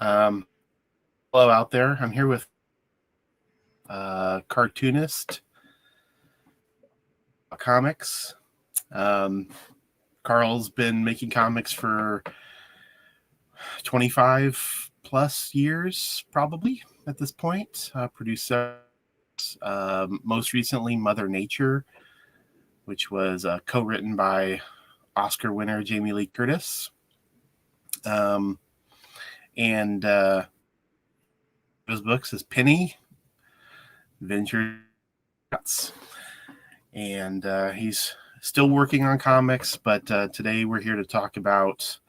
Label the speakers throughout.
Speaker 1: Um, Hello out there. I'm here with cartoonist comics. Um, Carl's been making comics for 25 plus years, probably at this point. Produced most recently Mother Nature, which was co-written by Oscar winner Jamie Lee Curtis. Um, and his books is Penny, Venture, and he's still working on comics, but today we're here to talk about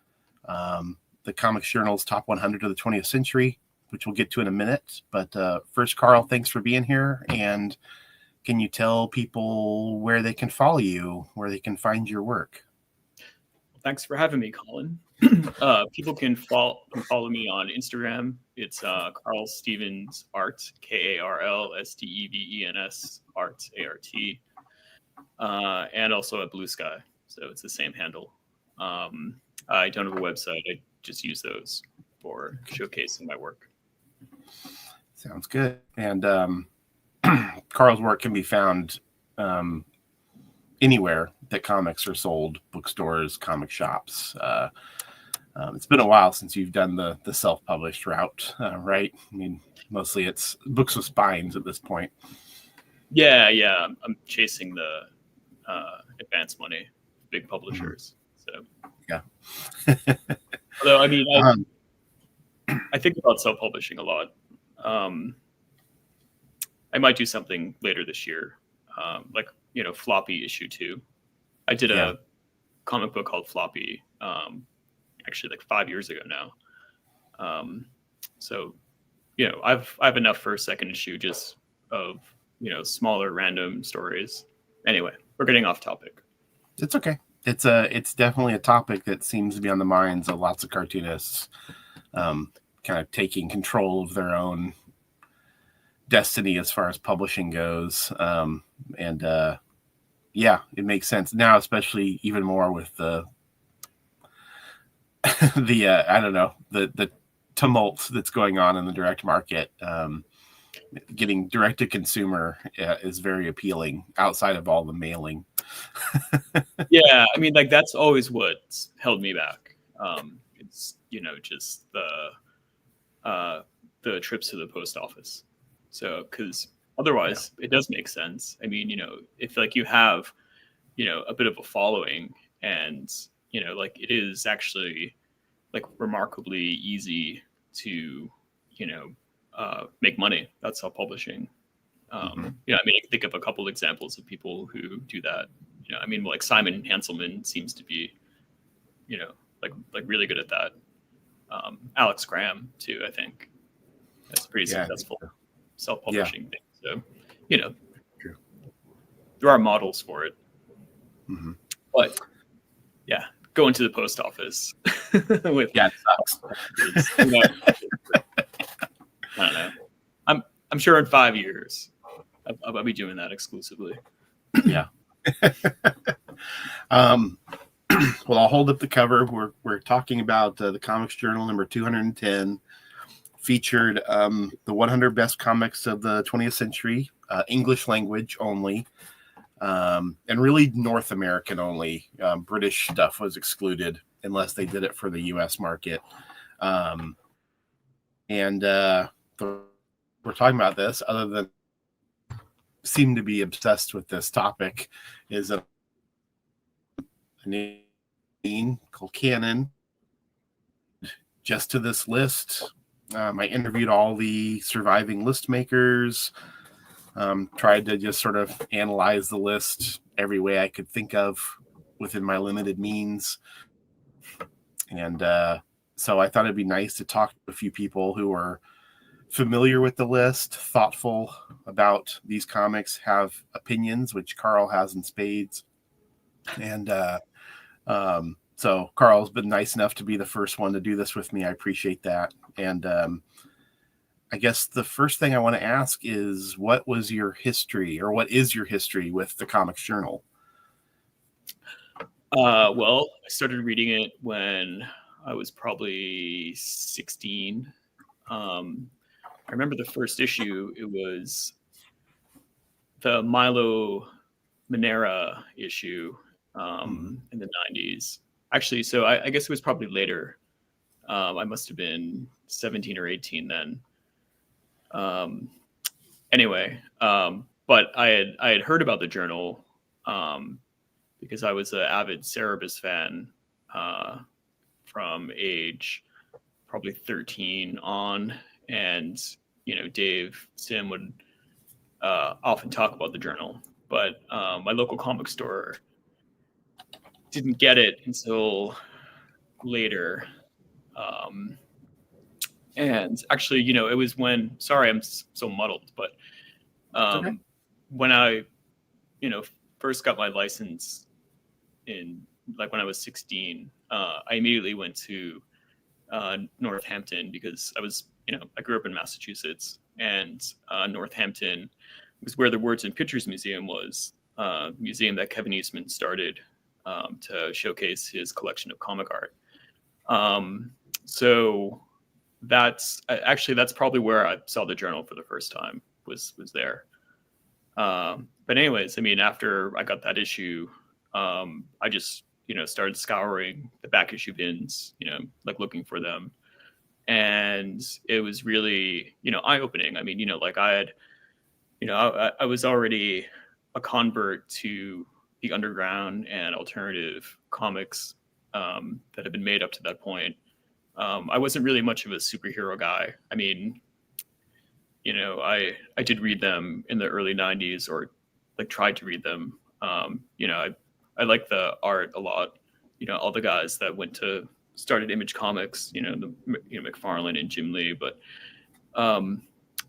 Speaker 1: the Comics Journal's Top 100 of the 20th Century, which we'll get to in a minute. But first, Carl, thanks for being here. And can you tell people where they can follow you, where they can find your work?
Speaker 2: Thanks for having me, Colin. People can follow me on Instagram. It's Karl Stevens Art, KarlStevens Art, ART, and also at Blue Sky. So it's the same handle. I don't have a website. I just use those for showcasing my work.
Speaker 1: Sounds good. And Carl's work can be found anywhere that comics are sold, bookstores, comic shops. It's been a while since you've done the self-published route, right? I mean, mostly it's books with spines at this point.
Speaker 2: Yeah. I'm chasing the advance money, big publishers. So
Speaker 1: yeah.
Speaker 2: Although, I mean, I think about self-publishing a lot. I might do something later this year, like Floppy issue 2. I did a comic book called Floppy, actually like 5 years ago now. So I have enough for a second issue just of smaller random stories. Anyway, we're getting off topic.
Speaker 1: It's okay. It's definitely a topic that seems to be on the minds of lots of cartoonists, kind of taking control of their own destiny as far as publishing goes. It makes sense now, especially even more with the the tumult that's going on in the direct market. Getting direct to consumer is very appealing outside of all the mailing.
Speaker 2: Yeah, I mean, like that's always what's held me back. It's just the trips to the post office. So because otherwise it does make sense. I mean, if like you have a bit of a following and like it is actually like remarkably easy to make money. That's self-publishing. I mean, I can think of a couple examples of people who do that. I mean, like Simon Hanselman seems to be, like really good at that. Alex Graham too, I think, that's pretty successful self-publishing thing. So,
Speaker 1: True.
Speaker 2: There are models for it.
Speaker 1: Mm-hmm.
Speaker 2: But yeah, going to the post office with
Speaker 1: it sucks.
Speaker 2: I don't know. I'm sure in 5 years I'll be doing that exclusively.
Speaker 1: Yeah. Well, I'll hold up the cover. We're talking about the Comics Journal number 210, featured the 100 best comics of the 20th century, English language only, and really North American only. British stuff was excluded unless they did it for the U.S. market. We're talking about this, other than seem to be obsessed with this topic, is a name called Canon. Just to this list, I interviewed all the surviving list makers, tried to just sort of analyze the list every way I could think of within my limited means. And so I thought it'd be nice to talk to a few people who are familiar with the list, thoughtful about these comics, have opinions, which Carl has in spades. And so Carl's been nice enough to be the first one to do this with me. I appreciate that. And I guess the first thing I want to ask is, what was your history, or what is your history with the Comics Journal?
Speaker 2: Well, I started reading it when I was probably 16. I remember the first issue. It was the Milo Manera issue in the 90s. Actually, so I guess it was probably later. I must have been 17 or 18 then. Anyway, but I had heard about the journal because I was an avid Cerebus fan from age probably 13 on, and Dave Sim would often talk about the journal, but my local comic store didn't get it until later. And actually, it was when, sorry, I'm so muddled, but
Speaker 1: Okay.
Speaker 2: when I, first got my license in, like when I was 16, I immediately went to Northampton because I grew up in Massachusetts, and Northampton was where the Words and Pictures Museum was, museum that Kevin Eastman started to showcase his collection of comic art. So that's probably where I saw the journal for the first time, was there. But anyways, I mean, after I got that issue, I just started scouring the back issue bins, like looking for them, and it was really eye-opening. I mean, like I had, I was already a convert to the underground and alternative comics that had been made up to that point. I wasn't really much of a superhero guy. I mean, I did read them in the early 90s, or like tried to read them. I like the art a lot. All the guys that started Image Comics, McFarlane and Jim Lee, but I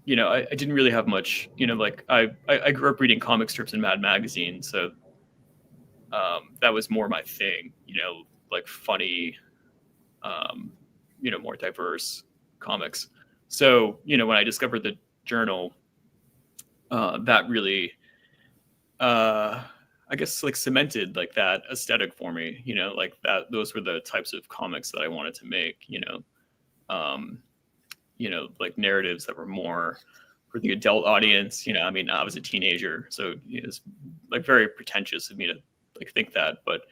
Speaker 2: didn't really have much, like I grew up reading comic strips in Mad Magazine, so that was more my thing, like funny, more diverse comics. So, when I discovered the journal, that really, I guess, like cemented like that aesthetic for me, like those were the types of comics that I wanted to make, like narratives that were more for the adult audience. I mean, I was a teenager, so it's like very pretentious of me to like think that, but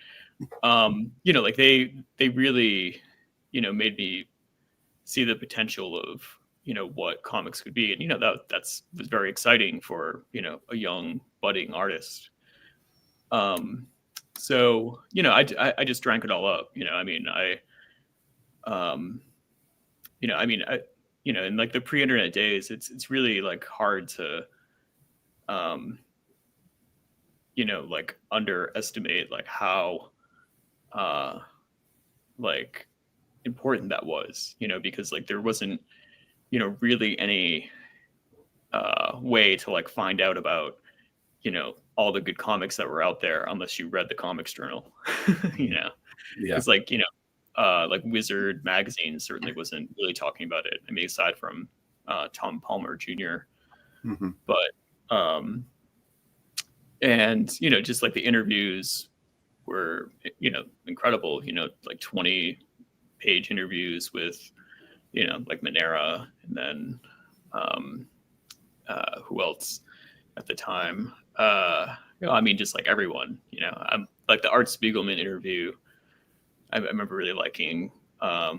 Speaker 2: like they really, made me see the potential of what comics could be, and that's was very exciting for a young budding artist. So I just drank it all up. I mean, in like the pre-internet days, it's really like hard to like underestimate like how like important that was, because like there wasn't really any way to like find out about all the good comics that were out there unless you read the Comics Journal.
Speaker 1: Yeah.
Speaker 2: Because like like Wizard magazine certainly wasn't really talking about it. I mean, aside from Tom Palmer Jr.
Speaker 1: Mm-hmm.
Speaker 2: But and just like the interviews were incredible. Like 20-page interviews with like Manera, and then who else at the time? I mean, just like everyone. I'm like the Art Spiegelman interview. I remember really liking, all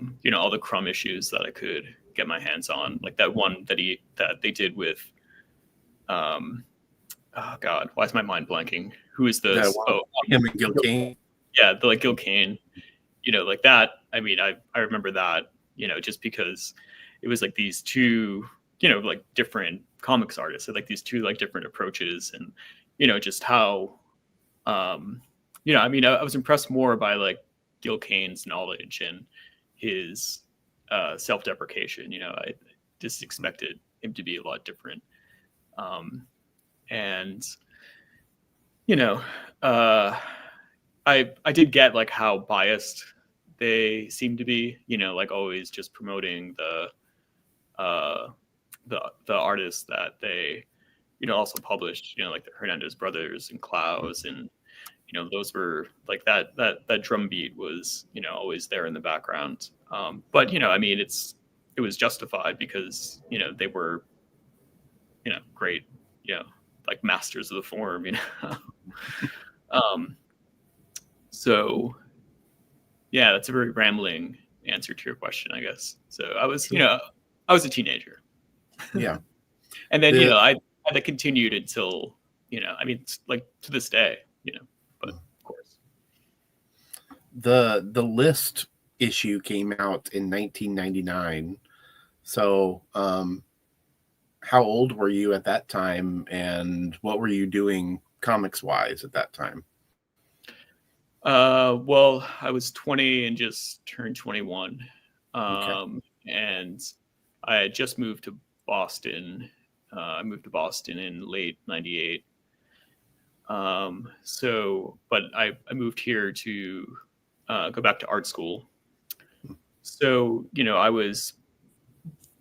Speaker 2: the Crumb issues that I could get my hands on, like that one that they did with, oh God, why is my mind blanking? Who is this?
Speaker 1: Him and Gil Kane.
Speaker 2: Yeah, like Gil Kane, like that. I mean, I remember that, just because it was like these two, like different comics artists, so like these two like different approaches, and just how, I mean, I was impressed more by like Gil Kane's knowledge and his self-deprecation. I just expected him to be a lot different. And I did get like how biased they seem to be, like always just promoting the artists that they also published, like the Hernandez brothers and Klaus, and those were like that drum beat was, always there in the background. But, I mean, it was justified because, they were, great, like masters of the form, um, so yeah, that's a very rambling answer to your question, I guess. So I was a teenager.
Speaker 1: Yeah.
Speaker 2: And then,
Speaker 1: The
Speaker 2: I continued until, I mean, it's like to this day, but of course.
Speaker 1: the list issue came out in 1999. So, how old were you at that time, and what were you doing comics wise at that time?
Speaker 2: Well, I was 20 and just turned 21.
Speaker 1: Okay.
Speaker 2: And I had just moved to Boston. I moved to Boston in late 98. But I moved here to go back to art school. So, I was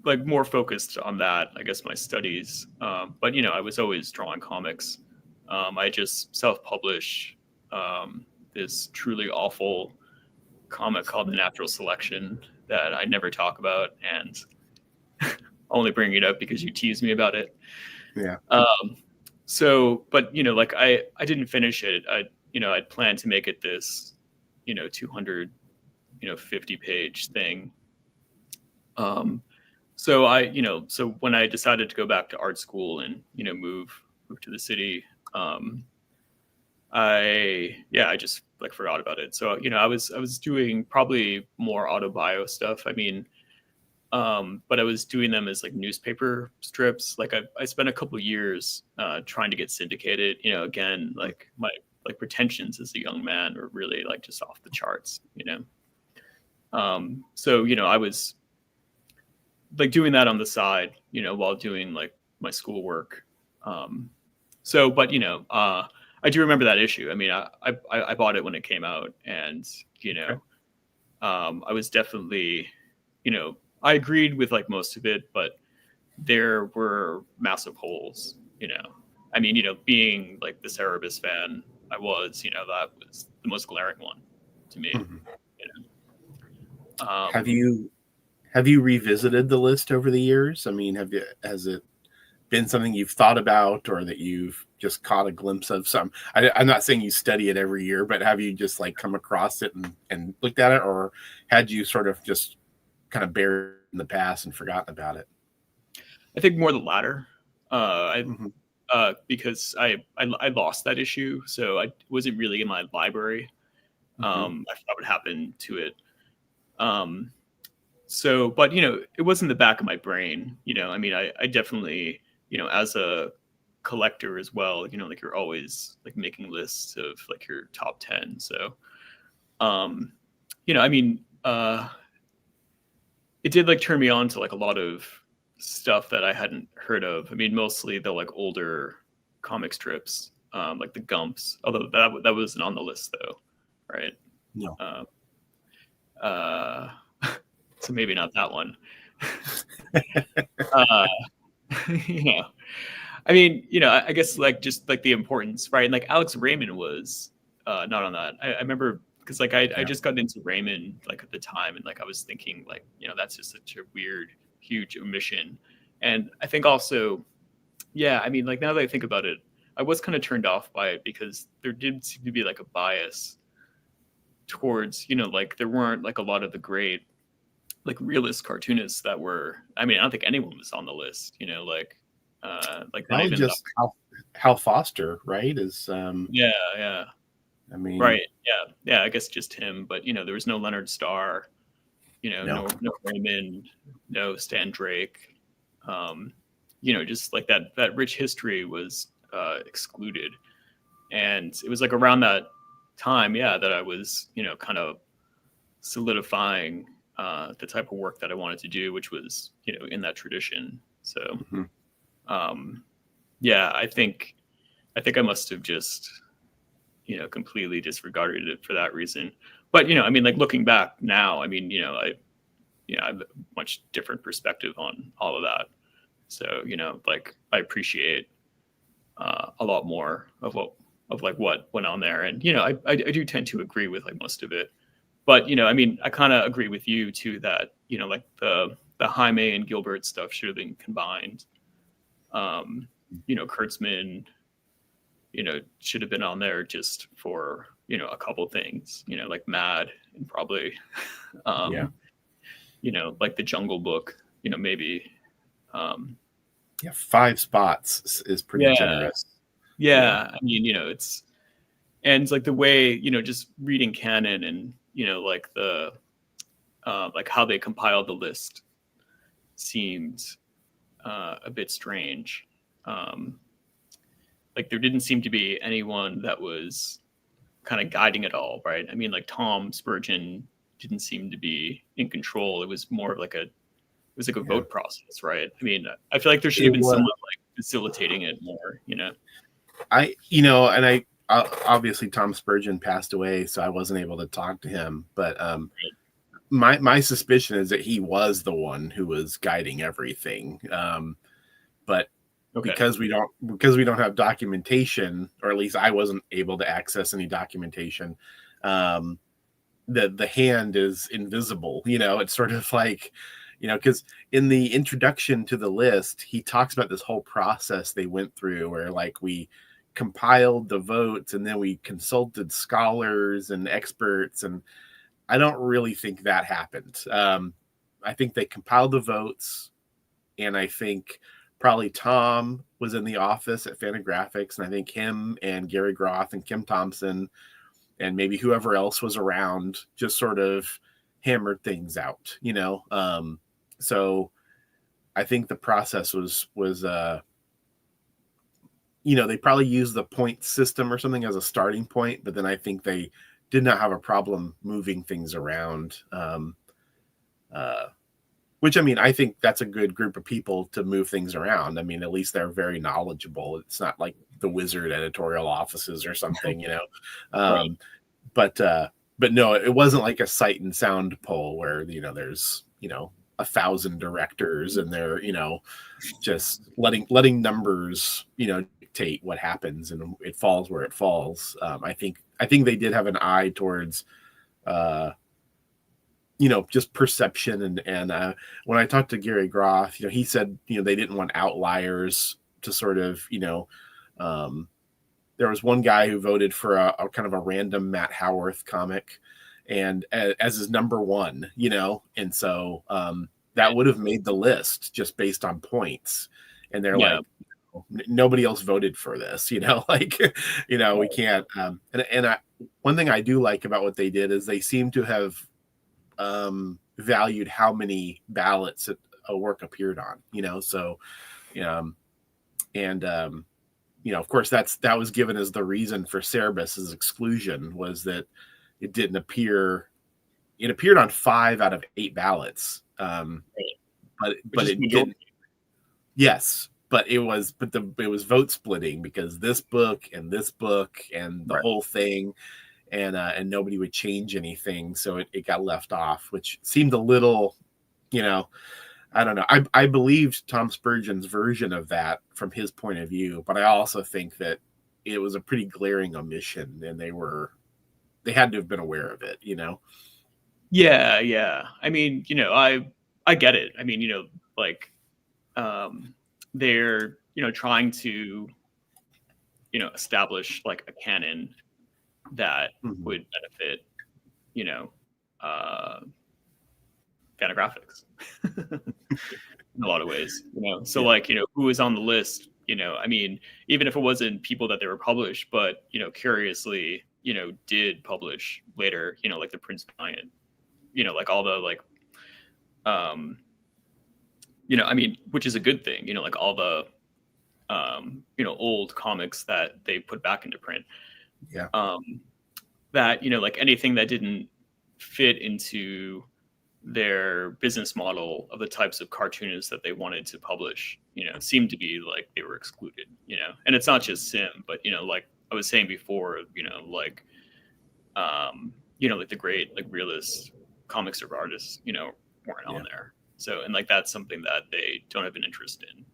Speaker 2: like more focused on that, I guess, my studies. But, I was always drawing comics. I just self-published this truly awful comic called The Natural Selection that I never talk about, and only bring it up because you tease me about it.
Speaker 1: Yeah.
Speaker 2: But like I didn't finish it. I'd planned to make it this 250 page thing. So when I decided to go back to art school and move to the city, I just like forgot about it. So I was doing probably more autobio stuff. I mean, but I was doing them as like newspaper strips. Like I spent a couple of years trying to get syndicated. Again, like my like pretensions as a young man were really like just off the charts. So I was like doing that on the side, while doing like my schoolwork. But I do remember that issue. I mean, I bought it when it came out, and I was definitely, I agreed with like most of it, but there were massive holes. I mean, being like the Cerebus fan I was, that was the most glaring one to me.
Speaker 1: Mhm.
Speaker 2: Um,
Speaker 1: Have you revisited the list over the years? I mean, has it been something you've thought about, or that you've just caught a glimpse of? I'm not saying you study it every year, but have you just like come across it and looked at it, or had you sort of just kind of buried it in the past and forgotten about it?
Speaker 2: I think more the latter.
Speaker 1: Mhm.
Speaker 2: Because I lost that issue, so I wasn't really in my library.
Speaker 1: Mhm.
Speaker 2: I forgot what happened to it. Um, but it was in the back of my brain. I mean, I definitely, as a collector as well, like you're always like making lists of like your top 10. So, I mean, it did like turn me on to like a lot of stuff that I hadn't heard of. I mean, mostly the like older comic strips, like the Gumps, although that wasn't on the list though, right?
Speaker 1: No.
Speaker 2: Uh, so maybe not that one. uh, I mean, I guess like just like the importance, right? And like Alex Raymond was not on that. I remember because like I
Speaker 1: Yeah.
Speaker 2: just got into Raymond like at the time, and like I was thinking like that's just such a weird, huge omission. And I think also, yeah, I mean like now that I think about it, I was kind of turned off by it because there did seem to be like a bias towards like there weren't like a lot of the great like realist cartoonists that were. I mean, I don't think anyone was on the list. Like not
Speaker 1: Probably
Speaker 2: even the.
Speaker 1: just Hal Foster, right?
Speaker 2: Yeah, yeah.
Speaker 1: I mean,
Speaker 2: Right. Yeah. Yeah. I guess just him. But there was no Leonard Starr.
Speaker 1: no.
Speaker 2: No Raymond, no Stan Drake. Um, just like that rich history was excluded, and it was like around that time, yeah, that I was kind of solidifying the type of work that I wanted to do, which was in that tradition. So,
Speaker 1: Mhm.
Speaker 2: yeah, I think I must have just completely disregarded it for that reason. But I mean, like looking back now, I mean, I have a much different perspective on all of that. So like I appreciate a lot more of of like what went on there. And, I do tend to agree with like most of it. But, I mean, I kind of agree with you too that, like the Jaime and Gilbert stuff should have been combined. Kurtzman, should have been on there just for, a couple things, like Mad and probably, like the Jungle Book, maybe.
Speaker 1: Yeah, 5 spots is pretty generous.
Speaker 2: Yeah. I mean, and like the way, just reading canon and, like the, like how they compiled the list seemed a bit strange. Like there didn't seem to be anyone that was kind of guiding it all, right? I mean, like Tom Spurgeon didn't seem to be in control. It was more of like a vote process, right? I mean, I feel like there should have been someone like facilitating it more,
Speaker 1: Obviously Tom Spurgeon passed away, so I wasn't able to talk to him, but my suspicion is that he was the one who was guiding everything. But because we don't have documentation, or at least I wasn't able to access any documentation, the hand is invisible. It's sort of like, because in the introduction to the list, he talks about this whole process they went through where like we compiled the votes and then we consulted scholars and experts, and I don't really think that happened. I think they compiled the votes, and I think probably Tom was in the office at Fantagraphics, and I think him and Gary Groth and Kim Thompson and maybe whoever else was around just sort of hammered things out, so I think the process was they probably used the point system or something as a starting point, but then I think they did not have a problem moving things around. Which, I mean, I think that's a good group of people to move things around. I mean, at least they're very knowledgeable. It's not like the Wizard editorial offices or something,
Speaker 2: Right.
Speaker 1: But no, it wasn't like a sight and sound poll where, there's, 1,000 directors and they're, just letting numbers, dictate what happens, and it falls where it falls. I think they did have an eye towards, just perception. And when I talked to Gary Groth, he said, they didn't want outliers to sort of, there was one guy who voted for a kind of a random Matt Howarth comic, and as his number one, and so that would have made the list just based on points. And they're like, nobody else voted for this, like, we can't. One thing I do like about what they did is they seem to have valued how many ballots a work appeared on, so, of course that was given as the reason for Cerebus's exclusion, was that it didn't appear. It appeared on 5 out of 8 ballots. But it didn't. Yes, but it was vote splitting because this book and the whole thing, and nobody would change anything, so it got left off, which seemed a little, I don't know. I believed Tom Spurgeon's version of that from his point of view, but I also think that it was a pretty glaring omission, and they had to have been aware of it,
Speaker 2: Yeah. I mean, I get it. I mean, like, they're, trying to, establish like a canon that would benefit, Fantagraphics in a lot of ways, So like, who was on the list, I mean, even if it wasn't people that they were published, but, curiously, did publish later, like the Prince Valiant, like all the like, I mean, which is a good thing, like all the, old comics that they put back into print.
Speaker 1: Yeah.
Speaker 2: That, like anything that didn't fit into their business model of the types of cartoonists that they wanted to publish, seemed to be like they were excluded, and it's not just Sim, but, like I was saying before, like, like the great, like realist comics of artists, weren't on there. So, and like, that's something that they don't have an interest in,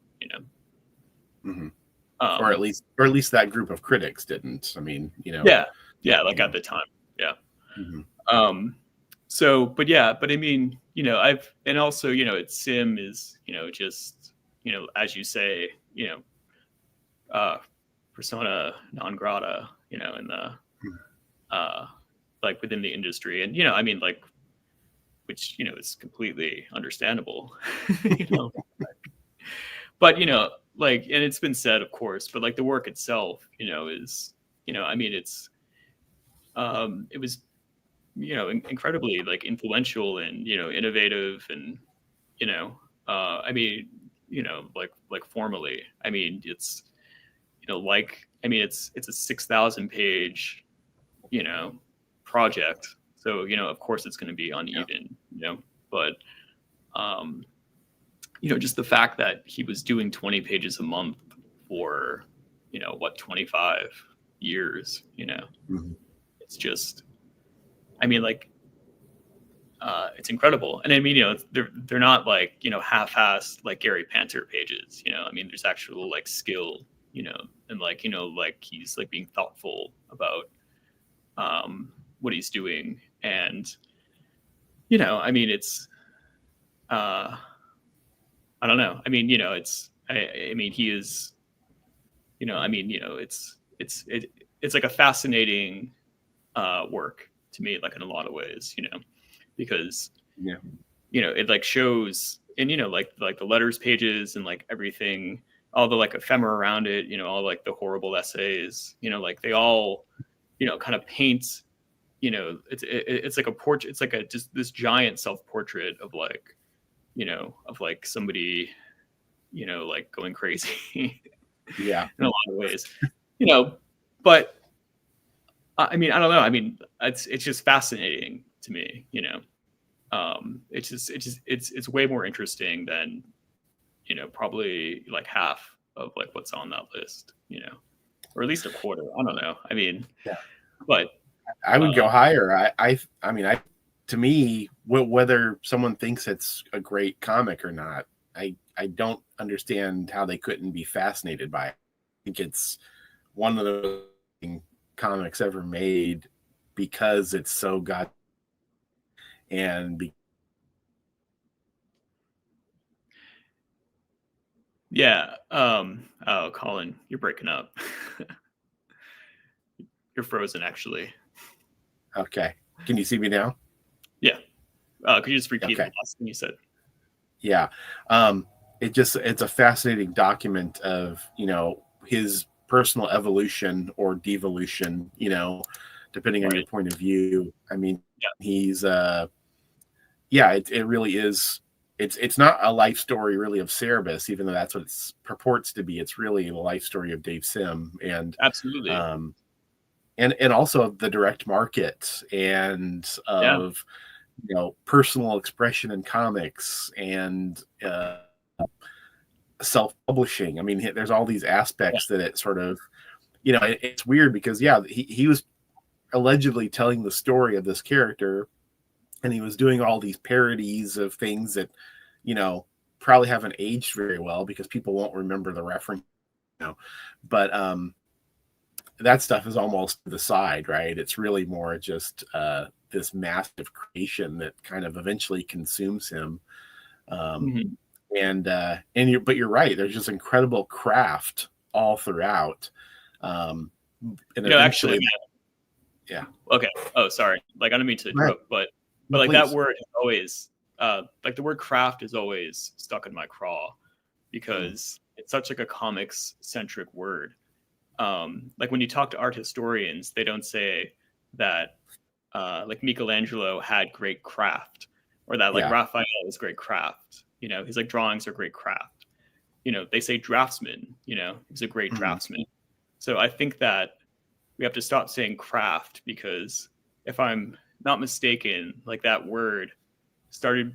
Speaker 1: Mm-hmm. or at least that group of critics didn't. I mean,
Speaker 2: yeah, like at the time. Yeah. So, but I mean, and also, it's sim is, just, as you say, persona non grata, in the, like within the industry. And, I mean, like, which, is completely understandable, but, like, and it's been said, of course, but like the work itself, is, I mean, it was, incredibly like influential and, innovative and, I mean, like formally, I mean, it's, like, I mean, it's a 6,000 page, project. So, of course it's going to be uneven, but, just the fact that he was doing 20 pages a month for, 25 years, it's just, I mean, like, it's incredible. And I mean, they're not like, half-assed like Gary Panter pages, I mean, there's actual like skill, and like, like he's like being thoughtful about what he's doing. And, I mean, it's, I don't know. I mean, I mean, he is, I mean, it's like a fascinating work to me, like in a lot of ways, because, it like shows, and, like the letters pages and like everything, all the like ephemera around it, all like the horrible essays, like they all, kind of paint, it's like a portrait. It's like just this giant self-portrait of like, of like somebody, like going crazy.
Speaker 1: Yeah.
Speaker 2: In a lot of ways, but I mean, I don't know. I mean, it's just fascinating to me, it's way more interesting than, probably like half of like what's on that list, or at least a quarter. I don't know. I mean,
Speaker 1: yeah,
Speaker 2: but
Speaker 1: I would go higher. I mean, to me, whether someone thinks it's a great comic or not, I don't understand how they couldn't be fascinated by it. I think it's one of the comics ever made because it's so
Speaker 2: yeah. Oh, Colin, you're breaking up. You're frozen, actually.
Speaker 1: Okay. Can you see me now?
Speaker 2: Yeah. Could you just repeat the last thing you said?
Speaker 1: Yeah. It's a fascinating document of, his personal evolution or devolution, depending on your point of view. I mean, he's, it really is. It's not a life story really of Cerebus, even though that's what it purports to be. It's really the life story of Dave Sim, and
Speaker 2: absolutely.
Speaker 1: And also of the direct market and of, personal expression in comics and self-publishing. I mean, there's all these aspects that it sort of, it's weird because he was allegedly telling the story of this character, and he was doing all these parodies of things that, probably haven't aged very well because people won't remember the reference, but that stuff is almost to the side, right? It's really more just this massive creation that kind of eventually consumes him. But you're right. There's just incredible craft all throughout. And
Speaker 2: actually,
Speaker 1: yeah.
Speaker 2: Okay. Oh, sorry. Like, I don't mean to interrupt, but like
Speaker 1: Please.
Speaker 2: that word is always, like the word craft is always stuck in my craw because it's such like a comics centric word. Like when you talk to art historians, they don't say that like Michelangelo had great craft or that like Raphael is great craft. His like drawings are great craft. They say draftsman, he's a great draftsman. So I think that we have to stop saying craft because if I'm not mistaken, like that word started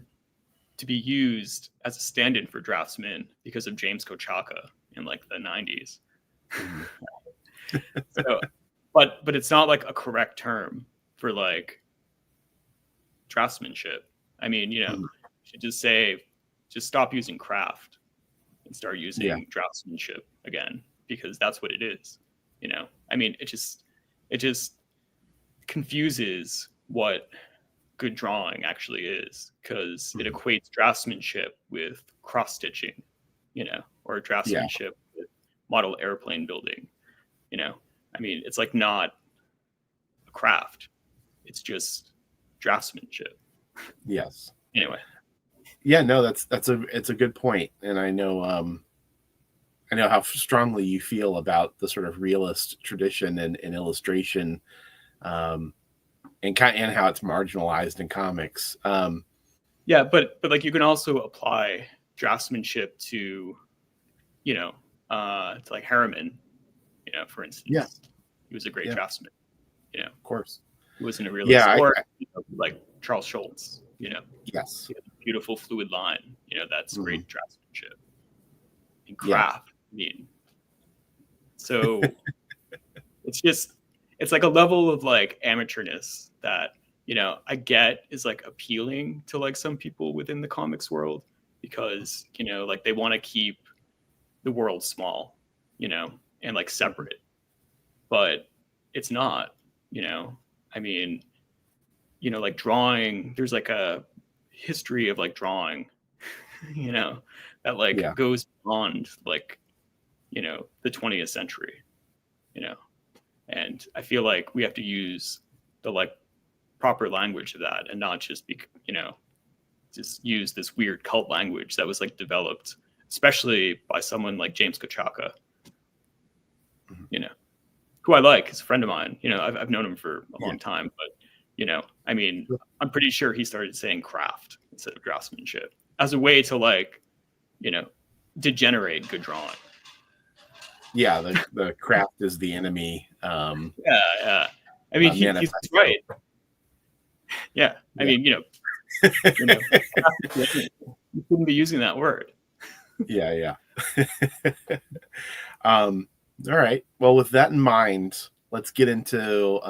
Speaker 2: to be used as a stand-in for draftsman because of James Kochaka in like the 90s. So, but it's not like a correct term for like draftsmanship. I mean, you should just stop using craft and start using draftsmanship again. because that's what it is. I mean, it just confuses what good drawing actually is, because it equates draftsmanship with cross stitching, or draftsmanship with model airplane building. I mean, it's like not a craft, it's just draftsmanship.
Speaker 1: Yes.
Speaker 2: Anyway.
Speaker 1: Yeah, no, it's a good point. And I know how strongly you feel about the sort of realist tradition and illustration, and how it's marginalized in comics.
Speaker 2: Yeah, but like you can also apply draftsmanship to, to like Harriman, for instance.
Speaker 1: Yeah.
Speaker 2: He was a great draftsman,
Speaker 1: Of course.
Speaker 2: He wasn't a realist.
Speaker 1: Yeah,
Speaker 2: or like Charles Schultz,
Speaker 1: yes.
Speaker 2: Beautiful fluid line, that's great draftsmanship and
Speaker 1: Yeah.
Speaker 2: craft. I mean, so it's like a level of like amateurness that, I get is like appealing to like some people within the comics world, because, like they want to keep the world small, and like separate, but it's not, I mean, like drawing, there's like a history of like drawing, that like goes beyond like, the 20th century, and I feel like we have to use the like proper language of that, and not just be, just use this weird cult language that was like developed, especially by someone like James Kochaka, who I like, is a friend of mine. I've known him for a long time, but I mean, I'm pretty sure he started saying craft instead of draftsmanship as a way to like, degenerate good drawing.
Speaker 1: Yeah, the craft is the enemy.
Speaker 2: Yeah. I mean, he's right. Yeah, I mean, you couldn't be using that word.
Speaker 1: Yeah. All right. Well, with that in mind, let's get into.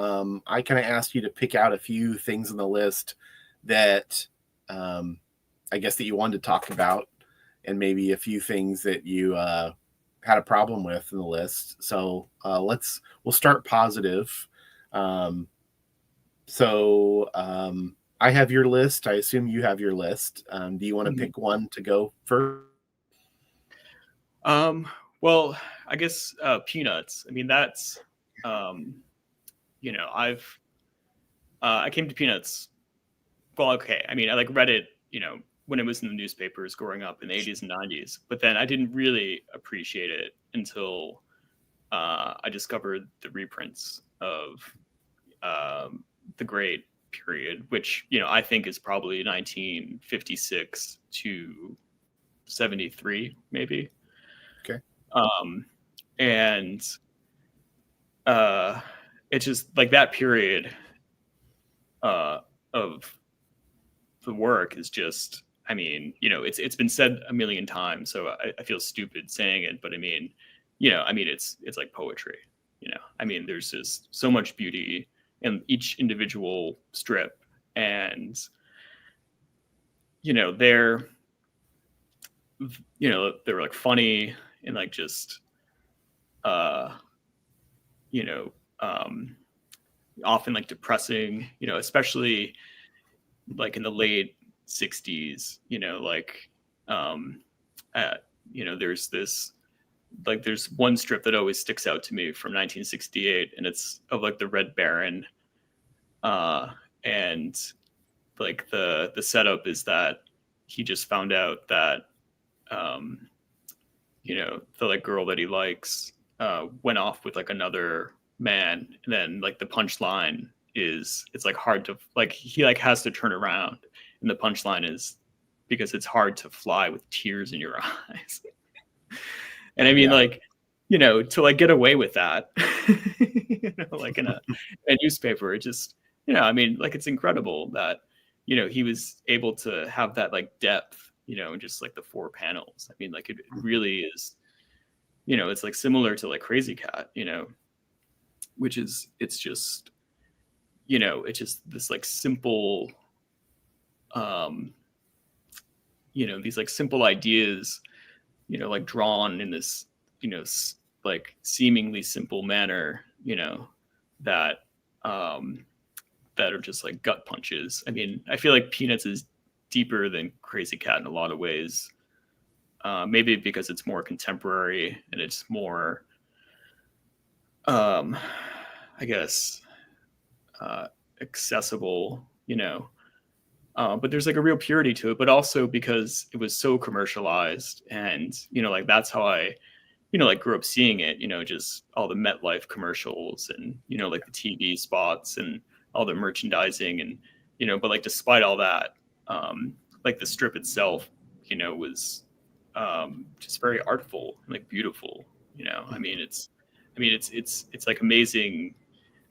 Speaker 1: I kind of asked you to pick out a few things on the list that I guess that you wanted to talk about, and maybe a few things that you had a problem with in the list. So we'll start positive. I have your list. I assume you have your list. Do you want to pick one to go first?
Speaker 2: Well, I guess Peanuts. I mean, that's I came to Peanuts. Well, okay. I mean, I like read it, when it was in the newspapers growing up in the 80s and 90s, but then I didn't really appreciate it until I discovered the reprints of the Great period, which, I think is probably 1956 to 73, maybe.
Speaker 1: Okay.
Speaker 2: And it's just like that period of the work is just, I mean, it's been said a million times, so I feel stupid saying it, but I mean, it's like poetry, I mean, there's just so much beauty in each individual strip, and they're like funny and like just often like depressing, especially like in the late 60s, there's one strip that always sticks out to me from 1968, and it's of like the Red Baron, and like the setup is that he just found out that the like girl that he likes went off with like another man, and then like the punchline is it's like hard to like he like has to turn around, and the punchline is because it's hard to fly with tears in your eyes. And I mean, like, to like get away with that, like in a newspaper, it just, I mean, like, it's incredible that, he was able to have that like depth, in just like the 4 panels. I mean, like, it really is, it's like similar to like Crazy Cat, which is, it's just, it's just this like simple, these like simple ideas, like drawn in this, like seemingly simple manner, you know, that that are just like gut punches. I mean, I feel like Peanuts is deeper than Crazy Cat in a lot of ways. Maybe because it's more contemporary and it's more, I guess, accessible, you know. But there's like a real purity to it, but also because it was so commercialized, and you know, like that's how I, you know, like grew up seeing it. You know, just all the MetLife commercials, and you know, like the TV spots and all the merchandising, and you know, but like despite all that, like the strip itself, you know, was just very artful and like beautiful. You know, it's like amazing.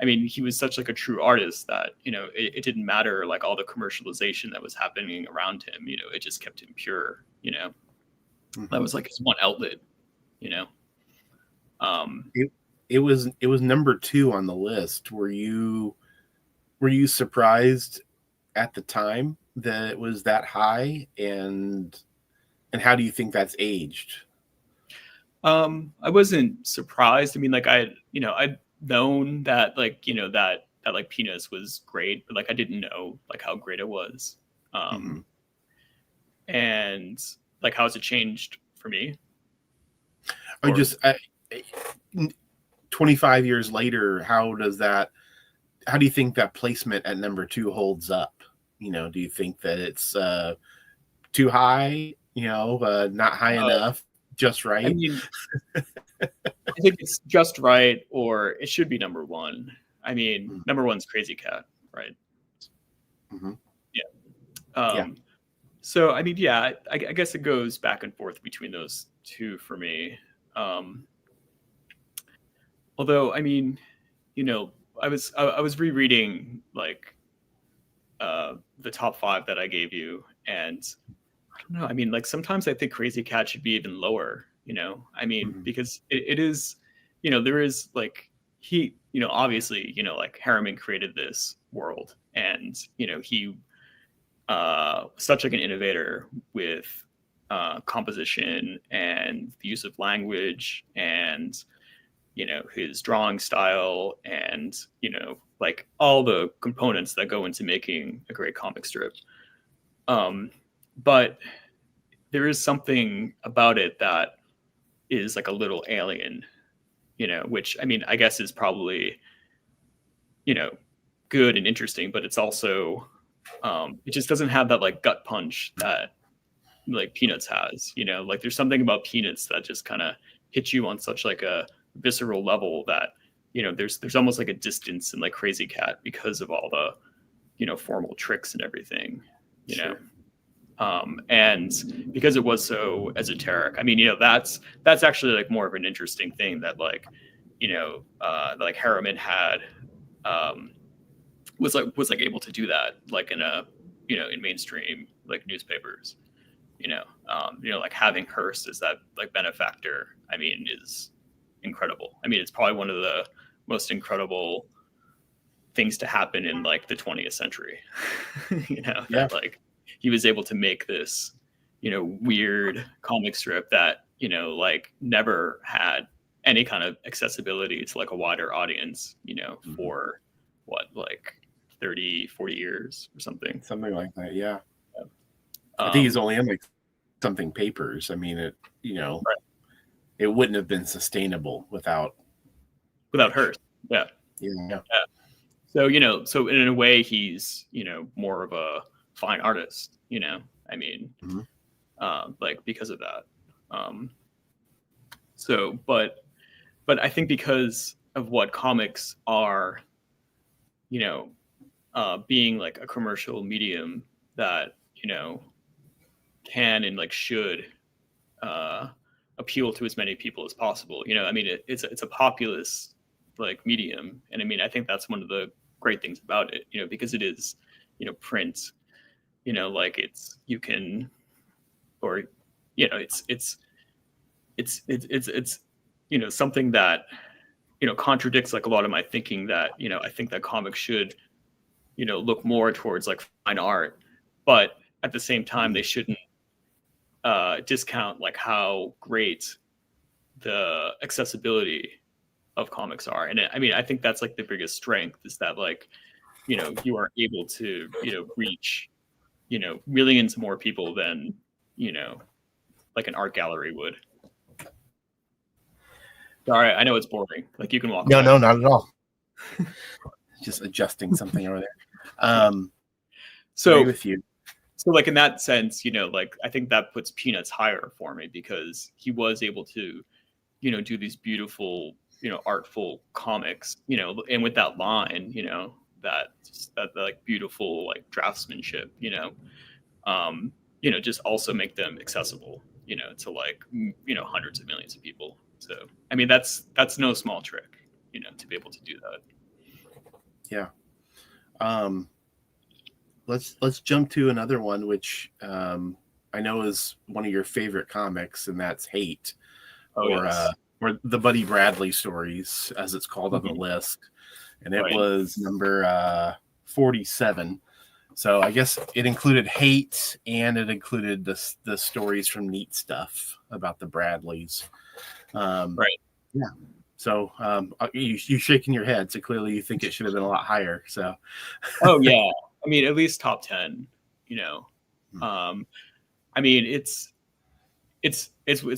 Speaker 2: I mean, he was such like a true artist that, you know, it didn't matter like all the commercialization that was happening around him, you know, it just kept him pure, you know. That was like his one outlet, you know.
Speaker 1: It was number 2 on the list. Were you surprised at the time that it was that high, and how do you think that's aged?
Speaker 2: I wasn't surprised. I mean, like you know, I'd known that like, you know, that like Peanuts was great, but like I didn't know like how great it was. And like how has it changed for me?
Speaker 1: I just 25 years later, how do you think that placement at number 2 holds up? You know, do you think that it's too high, you know, not high enough, just right?
Speaker 2: I mean, I think it's just right, or it should be number 1. I mean, number 1's Crazy Cat, right? Yeah. So, I mean, yeah, I guess it goes back and forth between those two for me. Although, I mean, you know, I was rereading like the top 5 that I gave you, and I don't know. I mean, like sometimes I think Crazy Cat should be even lower. You know, I mean, because it is, you know, there is like he, you know, obviously, you know, like Harriman created this world, and you know, he such like an innovator with composition and the use of language, and you know, his drawing style, and you know, like all the components that go into making a great comic strip. But there is something about it that is like a little alien, you know, which I mean, I guess is probably, you know, good and interesting, but it's also, it just doesn't have that like gut punch that like Peanuts has, you know, like there's something about Peanuts that just kind of hits you on such like a visceral level that, you know, there's almost like a distance in like Crazy Cat because of all the, you know, formal tricks and everything, you know. And because it was so esoteric, I mean, you know, that's actually like more of an interesting thing that like, you know, like Harriman had, was like able to do that like in a, you know, in mainstream like newspapers, you know, like having Hearst as that like benefactor, I mean, is incredible. I mean, it's probably one of the most incredible things to happen in like the 20th century, you know, that like he was able to make this, you know, weird comic strip that, you know, like never had any kind of accessibility to like a wider audience, you know, for what, like 30, 40 years or something.
Speaker 1: Something like that, yeah. I think he's only in like something papers. I mean, it, you know, it wouldn't have been sustainable without
Speaker 2: Hearst. Yeah. So, you know, so in a way he's, you know, more of a fine artist, you know, I mean, like because of that. So, but I think because of what comics are, you know, being like a commercial medium that, you know, can and like should appeal to as many people as possible. You know, I mean, it's a populist like medium, and I mean, I think that's one of the great things about it. You know, because it is, you know, print. You know, like it's you can, or you know, it's you know, something that, you know, contradicts like a lot of my thinking that, you know, I think that comics should, you know, look more towards like fine art, but at the same time they shouldn't discount like how great the accessibility of comics are. And I mean, I think that's like the biggest strength, is that like, you know, you are able to, you know, reach, you know, millions more people than, you know, like an art gallery would. Sorry, I know it's boring. Like, you can walk
Speaker 1: No,
Speaker 2: away.
Speaker 1: no, not at all. Just adjusting something over there.
Speaker 2: So
Speaker 1: agree with you.
Speaker 2: So like in that sense, you know, like I think that puts Peanuts higher for me, because he was able to, you know, do these beautiful, you know, artful comics, you know, and with that line, you know, that like beautiful like draftsmanship, you know, just also make them accessible, you know, to like, you know, hundreds of millions of people. So I mean, that's no small trick, you know, to be able to do that.
Speaker 1: Yeah. Let's jump to another one, which I know is one of your favorite comics, and that's Hate, or the Buddy Bradley stories, as it's called on the list, and it was number 47. So I guess it included Hate, and it included the stories from Neat Stuff about the Bradleys.
Speaker 2: Right.
Speaker 1: Yeah. So you shaking your head, so clearly you think it should have been a lot higher. So.
Speaker 2: Oh yeah. I mean, at least top 10, you know. I mean, it's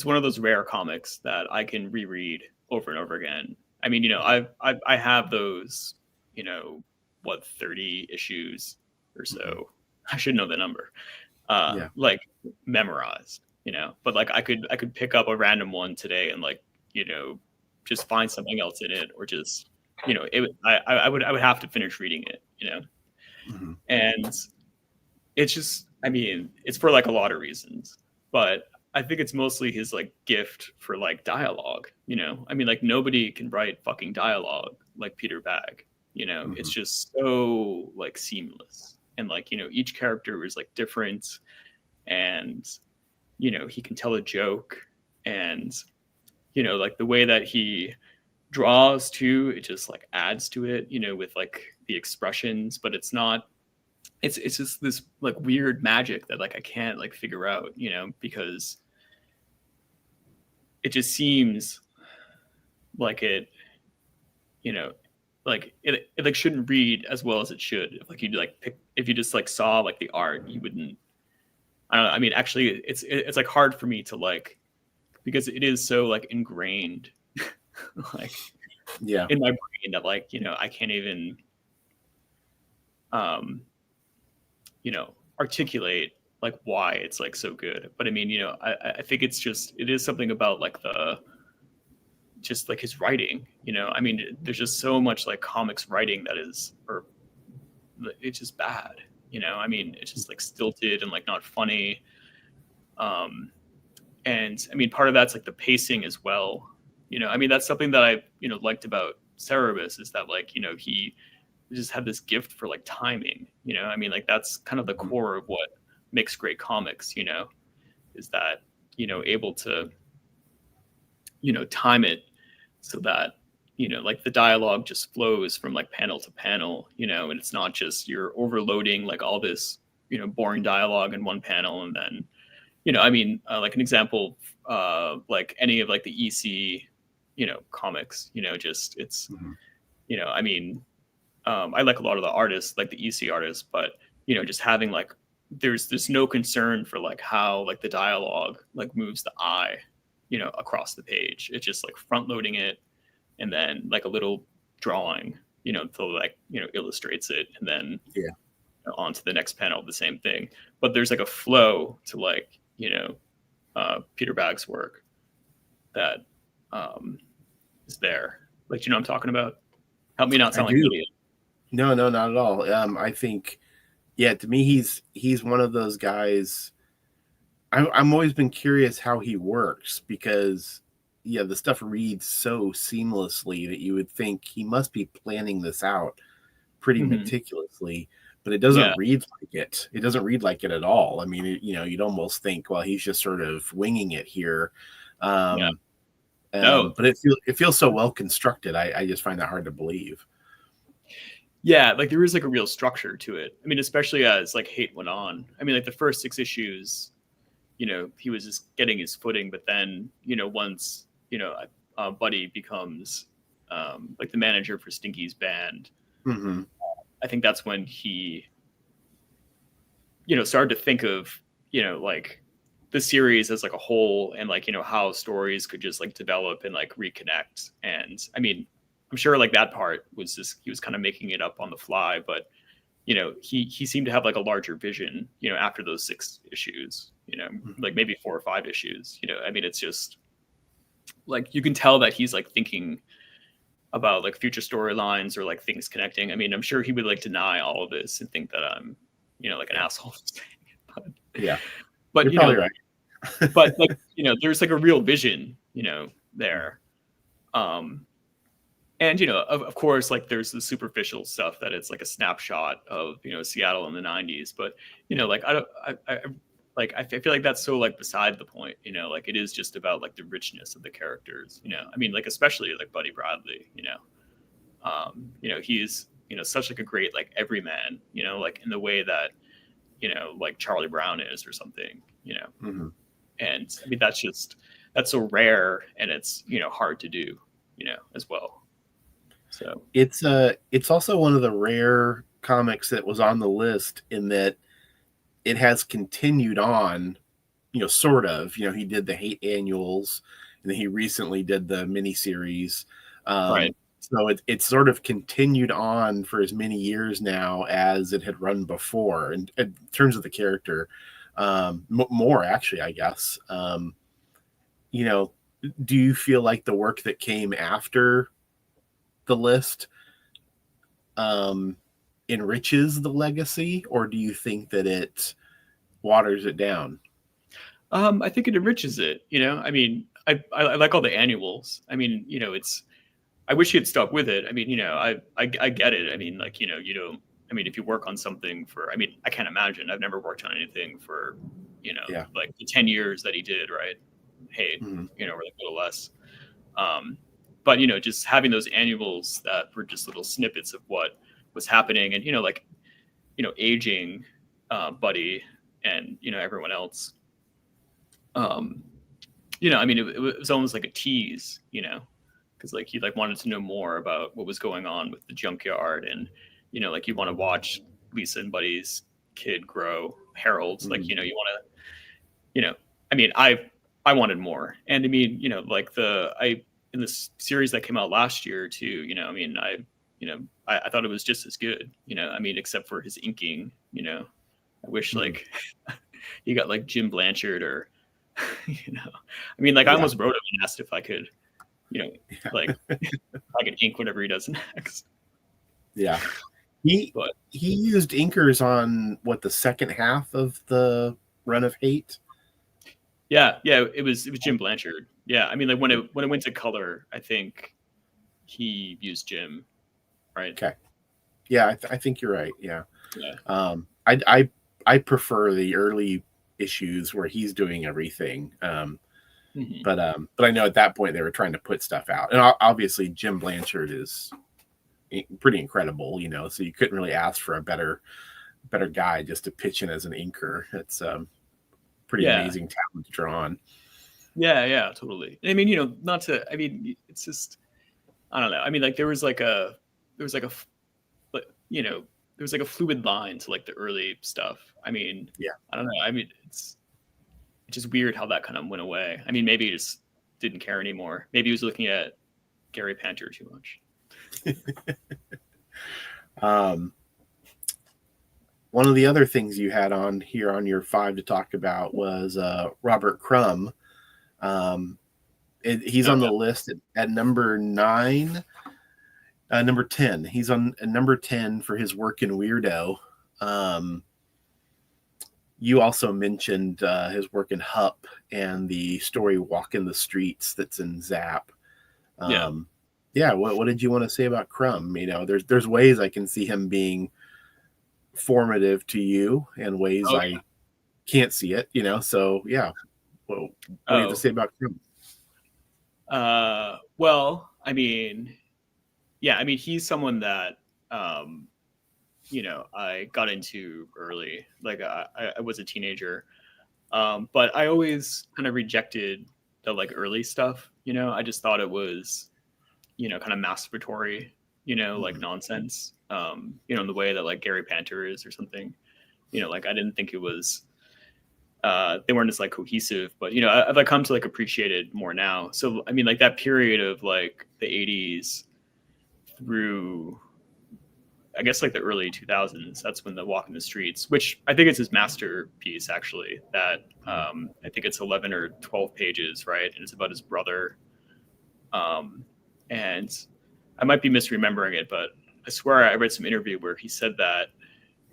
Speaker 2: one of those rare comics that I can reread over and over again. I mean, you know, I have those, you know, 30 issues or so. I should know the number. Like memorized, you know. But like I could pick up a random one today and like, you know, just find something else in it, or just, you know, I would have to finish reading it, you know. And it's just, I mean, it's for like a lot of reasons, but I think it's mostly his like gift for like dialogue, you know. I mean, like nobody can write fucking dialogue like Peter Bagge, you know. It's just so like seamless, and like, you know, each character is like different, and you know, he can tell a joke, and you know, like the way that he draws too, it just like adds to it, you know, with like the expressions. But it's not, it's just this like weird magic that like I can't like figure out, you know, because it just seems like it, you know, like it like shouldn't read as well as it should. Like you like if you just like saw like the art, you wouldn't. I don't know. I mean, actually, it's like hard for me to like, because it is so like ingrained, like in my brain, that like, you know, I can't even, you know, articulate like why it's like so good. But I mean, you know, I think it's just, it is something about like just like his writing, you know. I mean, there's just so much like comics writing that is, or it's just bad, you know. I mean, it's just like stilted and like not funny. And I mean, part of that's like the pacing as well, you know. I mean, that's something that I, you know, liked about Cerebus, is that like, you know, he just had this gift for like timing, you know. I mean, like that's kind of the core of what makes great comics, you know, is that, you know, able to, you know, time it so that, you know, like the dialogue just flows from like panel to panel, you know, and it's not just you're overloading like all this, you know, boring dialogue in one panel. And then, you know, I mean, like an example, like any of like the EC, you know, comics, you know, just it's, you know, I mean, I like a lot of the artists, like the EC artists, but, you know, just having like, there's no concern for like how like the dialogue like moves the eye, you know, across the page. It's just like front loading it, and then like a little drawing, you know, to like, you know, illustrates it, and then you know, on to the next panel, the same thing. But there's like a flow to like, you know, Peter Bagge's work that is there. Like, you know what I'm talking about? Help me not sound like an idiot.
Speaker 1: No, not at all. I think, yeah, to me, he's one of those guys. I'm always been curious how he works, because the stuff reads so seamlessly that you would think he must be planning this out pretty meticulously, but it doesn't read like it. It doesn't read like it at all. I mean, you know, you'd almost think, well, he's just sort of winging it here.
Speaker 2: No,
Speaker 1: but it feels so well constructed. I just find that hard to believe.
Speaker 2: Yeah, like there is like a real structure to it. I mean, especially as like Hate went on. I mean, like the first 6 issues, you know, he was just getting his footing, but then, you know, once Buddy becomes like the manager for Stinky's band.
Speaker 1: Mm-hmm.
Speaker 2: I think that's when he, started to think of, like the series as like a whole, and like, how stories could just like develop and like reconnect. And I mean, I'm sure like that part was just, he was kind of making it up on the fly, but he seemed to have like a larger vision, after those 6 issues, like maybe 4 or 5 issues, I mean, it's just like, you can tell that he's like thinking about like future storylines or like things connecting. I mean, I'm sure he would like deny all of this and think that I'm, like an asshole.
Speaker 1: Yeah,
Speaker 2: But
Speaker 1: you're probably right.
Speaker 2: but like, there's like a real vision, there. And of course, like there's the superficial stuff that it's like a snapshot of Seattle in the '90s, but like I feel like that's so like beside the point, like it is just about like the richness of the characters, I mean, like especially like Buddy Bradley, he's such like a great like everyman, like in the way that like Charlie Brown is or something,
Speaker 1: Mm-hmm.
Speaker 2: and I mean that's so rare, and it's hard to do, as well. So
Speaker 1: it's also one of the rare comics that was on the list in that it has continued on, sort of. He did the Hate annuals, and then he recently did the miniseries.
Speaker 2: Right.
Speaker 1: So it's sort of continued on for as many years now as it had run before, and in terms of the character, more actually, I guess. Do you feel like the work that came after the list enriches the legacy, or do you think that it waters it down?
Speaker 2: I think it enriches it. I mean, I like all the annuals. I mean, I wish he had stuck with it. I mean, I get it. I mean, like, you don't. I mean, if you work on something for, I mean, I can't imagine. I've never worked on anything for,
Speaker 1: Yeah.
Speaker 2: like the 10 years that he did. Right. Hey,
Speaker 1: Mm-hmm.
Speaker 2: or like a little less. But just having those annuals that were just little snippets of what was happening, and like, aging, Buddy, and everyone else. I mean, it was almost like a tease, because like he like wanted to know more about what was going on with the junkyard, and like you want to watch Lisa and Buddy's kid grow, Harold.
Speaker 1: Mm-hmm.
Speaker 2: Like you want to, I mean, I wanted more, and I mean, like in this series that came out last year too, I mean, I thought it was just as good, I mean, except for his inking, I wish
Speaker 1: Mm-hmm.
Speaker 2: like he got like Jim Blanchard or I mean, like I almost wrote him and asked if I could, like I could ink whatever he does next.
Speaker 1: Yeah. He used inkers on the second half of the run of Hate.
Speaker 2: Yeah, it was Jim Blanchard. Yeah, I mean, like when it went to color, I think he used Jim, right?
Speaker 1: Okay. Yeah, I think you're right. Yeah.
Speaker 2: Yeah.
Speaker 1: I prefer the early issues where he's doing everything.
Speaker 2: Mm-hmm.
Speaker 1: But I know at that point they were trying to put stuff out, and obviously Jim Blanchard is pretty incredible, so you couldn't really ask for a better guy just to pitch in as an inker. It's pretty amazing talent to draw on.
Speaker 2: Yeah, totally. I mean, not to. I mean, it's just, I don't know. I mean, like there was like a fluid line to like the early stuff. I mean,
Speaker 1: Yeah.
Speaker 2: I don't know. I mean, it's just weird how that kind of went away. I mean, maybe he just didn't care anymore. Maybe he was looking at Gary Panter too much.
Speaker 1: One of the other things you had on here on your 5 to talk about was Robert Crumb. He's on the list at number 9, number 10. He's on number 10 for his work in Weirdo. You also mentioned his work in Hup and the story Walking the Streets that's in Zap. What did you want to say about Crumb? There's ways I can see him being formative to you and ways I can't see it, so yeah. What do you have to say about Crumb?
Speaker 2: Well, I mean, he's someone that I got into early. Like I was a teenager, but I always kind of rejected the like early stuff. I just thought it was, kind of masturbatory, like nonsense. In the way that like Gary Panter is or something. Like I didn't think it was. They weren't as like cohesive, but I've like come to like appreciate it more now. So I mean, like that period of like the 80s through, I guess, like the early 2000s, that's when the Walk in the Streets, which I think is his masterpiece actually, that I think it's 11 or 12 pages, right? And it's about his brother. And I might be misremembering it, but I swear I read some interview where he said that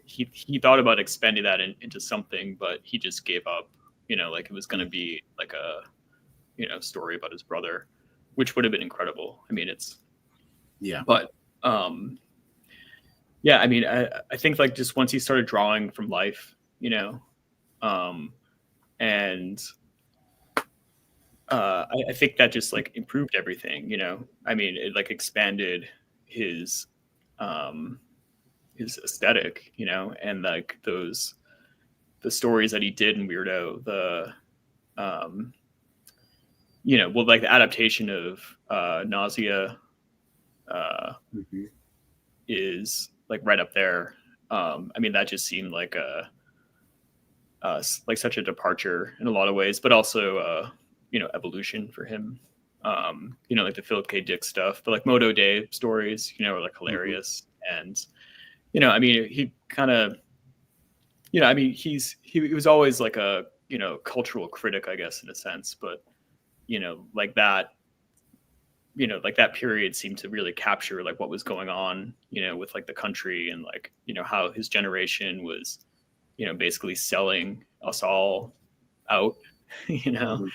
Speaker 2: he thought about expanding that into something, but he just gave up. Like it was going to be like a story about his brother, which would have been incredible. I mean, but yeah, I mean, I think like just once he started drawing from life, and I think that just like improved everything. I mean, it like expanded his aesthetic, and like the stories that he did in Weirdo, well, like the adaptation of Nausea is like right up there. I mean, that just seemed like like such a departure in a lot of ways, but also evolution for him. Like the Philip K. Dick stuff, but like Moto Day stories, are like hilarious. And I mean, he kind of, I mean, he was always like a cultural critic, I guess, in a sense, but like that. Like that period seemed to really capture like what was going on, with like the country and like, how his generation was, basically selling us all out, and,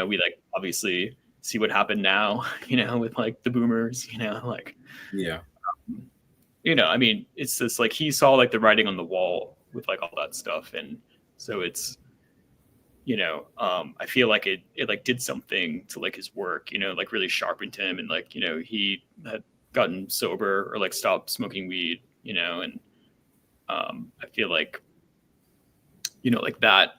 Speaker 2: we like obviously see what happened now, with like the boomers, like,
Speaker 1: yeah.
Speaker 2: I mean, it's just like he saw like the writing on the wall with like all that stuff. And so it's, I feel like it like did something to like his work, like really sharpened him. And like, he had gotten sober or like stopped smoking weed, and I feel like, like that,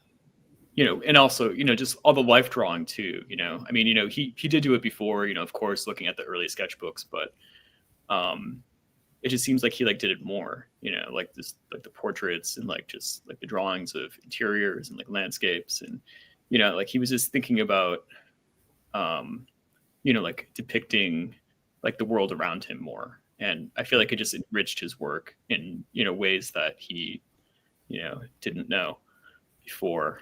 Speaker 2: and also, just all the life drawing too, I mean, he did do it before, of course, looking at the early sketchbooks, but it just seems like he like did it more, like this, like the portraits and like just like the drawings of interiors and like landscapes. And, like he was just thinking about, like depicting like the world around him more. And I feel like it just enriched his work in, ways that he, didn't know before.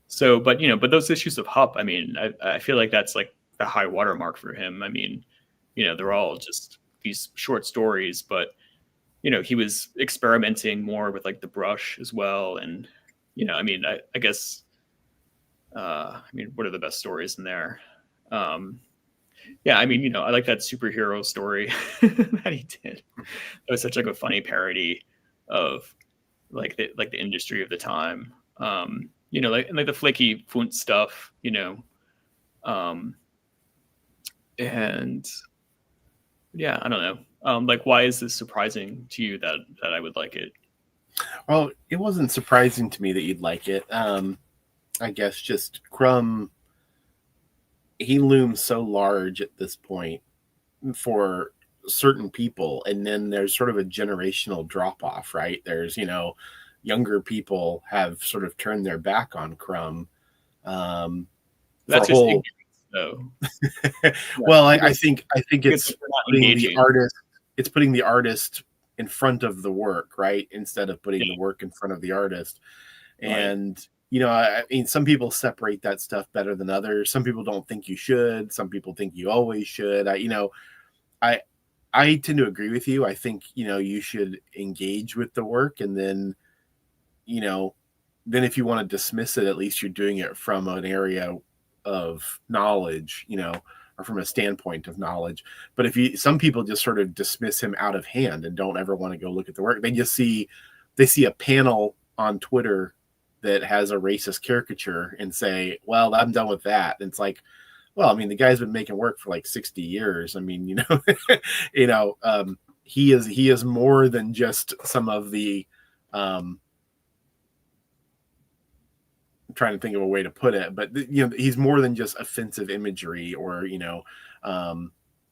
Speaker 2: So, but, but those issues of Hup, I mean, I feel like that's like the high watermark for him. I mean, they're all just these short stories, but, he was experimenting more with like the brush as well. And, I mean, I guess, I mean, what are the best stories in there? Yeah, I mean, I like that superhero story that he did. It was such like a funny parody of like the industry of the time. Like, and like the flaky font stuff, and yeah, I don't know. Like, why is this surprising to you that I would like it?
Speaker 1: Well, it wasn't surprising to me that you'd like it. I guess just Crumb, he looms so large at this point for certain people, and then there's sort of a generational drop off, right? There's, younger people have sort of turned their back on Crumb.
Speaker 2: That's just ignorance, though.
Speaker 1: Well, I think it's putting the artist. It's putting the artist in front of the work, right? Instead of putting the work in front of the artist. And I mean, some people separate that stuff better than others. Some people don't think you should. Some people think you always should. I tend to agree with you. I think you should engage with the work, and then then if you want to dismiss it, at least you're doing it from an area of knowledge, or from a standpoint of knowledge. But some people just sort of dismiss him out of hand and don't ever want to go look at the work. They see a panel on Twitter that has a racist caricature and say, well, I'm done with that. And it's like, well, I mean, the guy's been making work for like 60 years. I mean, he is more than just some of the trying to think of a way to put it, but he's more than just offensive imagery, or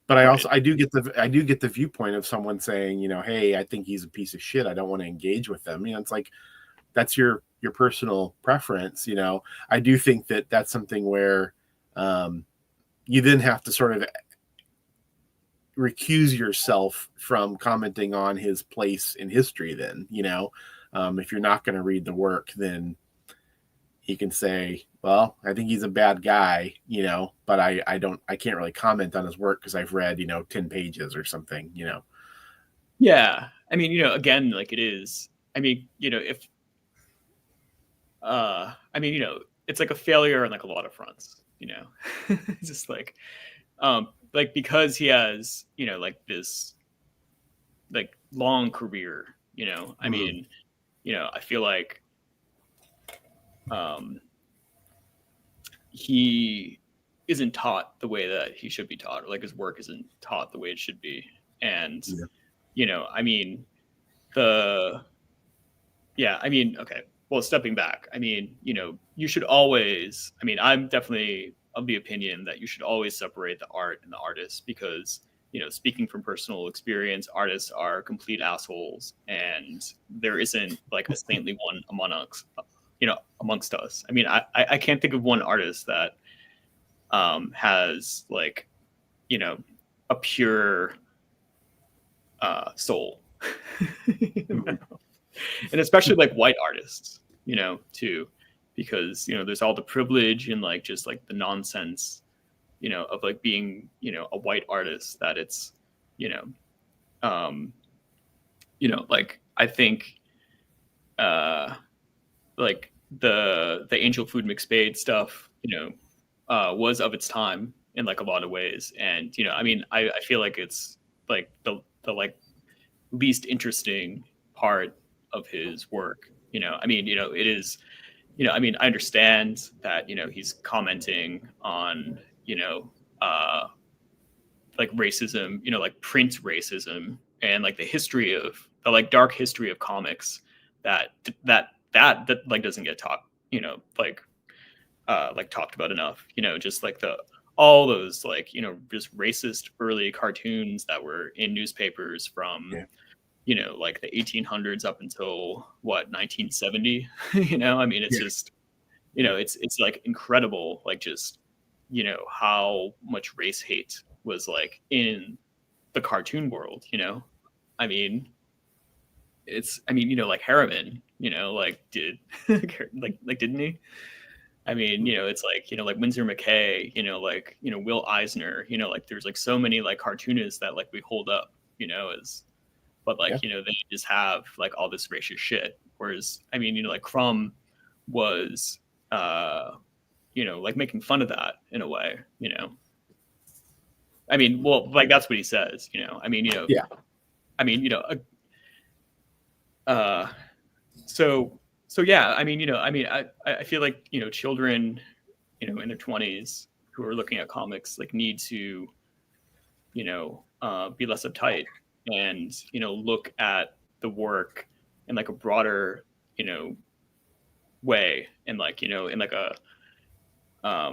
Speaker 1: but I do get the viewpoint of someone saying, hey, I think he's a piece of shit, I don't want to engage with them. It's like, that's your personal preference. I do think that that's something where you then have to sort of recuse yourself from commenting on his place in history. Then, if you're not going to read the work, then he can say, well, I think he's a bad guy, but I can't really comment on his work because I've read, 10 pages or something,
Speaker 2: Yeah. I mean, again, like, it is, I mean, if, I mean, it's like a failure on like a lot of fronts, it's just like because he has, like this like long career, I mean, I feel like he isn't taught the way that he should be taught, or like his work isn't taught the way it should be. And, I mean, I mean, okay, well, stepping back, I mean, you should always, I mean, I'm definitely of the opinion that you should always separate the art and the artist, because, speaking from personal experience, artists are complete assholes, and there isn't like a saintly one amongst us. I mean, I can't think of one artist that has like, a pure soul. And especially like white artists, too, because, there's all the privilege and like just like the nonsense, of like being, a white artist, that it's, like, I think like the Angel Food McSpade stuff, was of its time in like a lot of ways. And, I mean, I feel like it's like the like least interesting part of his work. I mean, it is, I mean, I understand that, he's commenting on, like racism, like print racism, and like the history of the like dark history of comics that like doesn't get talked, like talked about enough, just like all those like, just racist early cartoons that were in newspapers from, like the 1800s up until 1970. I mean, it's just, it's like incredible, like just, how much race hate was like in the cartoon world. I mean, like Harriman, like did like didn't he? I mean, it's like, like Winsor McKay, like, Will Eisner, like there's like so many like cartoonists that like we hold up, as, but like, they just have like all this racist shit. Whereas, I mean, like Crumb was, like making fun of that in a way, I mean, well, like that's what he says, I mean, I mean, so yeah, I mean, I mean, I feel like, children, in their 20s who are looking at comics like need to, be less uptight and, look at the work in like a broader, way, and like, in like a, I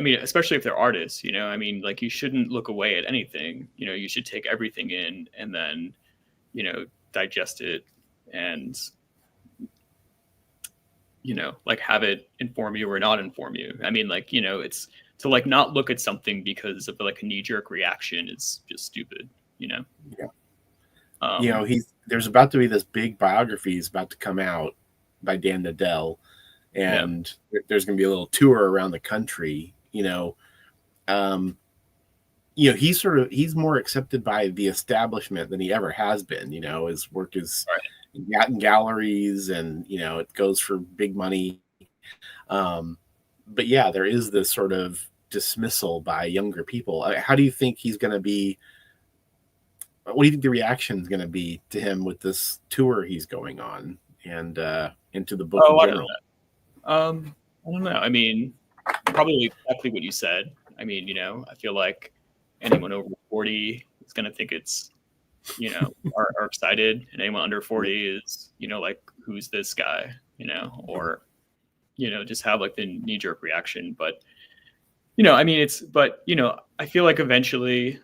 Speaker 2: mean, especially if they're artists, I mean, like you shouldn't look away at anything, you should take everything in and then, digest it and, like have it inform you or not inform you. I mean, like, it's to like not look at something because of like a knee-jerk reaction is just stupid, Yeah.
Speaker 1: There's about to be this big biography is about to come out by Dan Nadell, and there's going to be a little tour around the country. He's more accepted by the establishment than he ever has been. His work is in galleries, and it goes for big money. But yeah, there is this sort of dismissal by younger people. How do you think he's going to be? What do you think the reaction is going to be to him with this tour he's going on, and into the book in general?
Speaker 2: I don't know. I mean, probably exactly what you said. I mean, I feel like anyone over 40 is going to think it's, are excited, and anyone under 40 is, like, who's this guy? or, just have like the knee jerk reaction. But, I mean, I feel like eventually,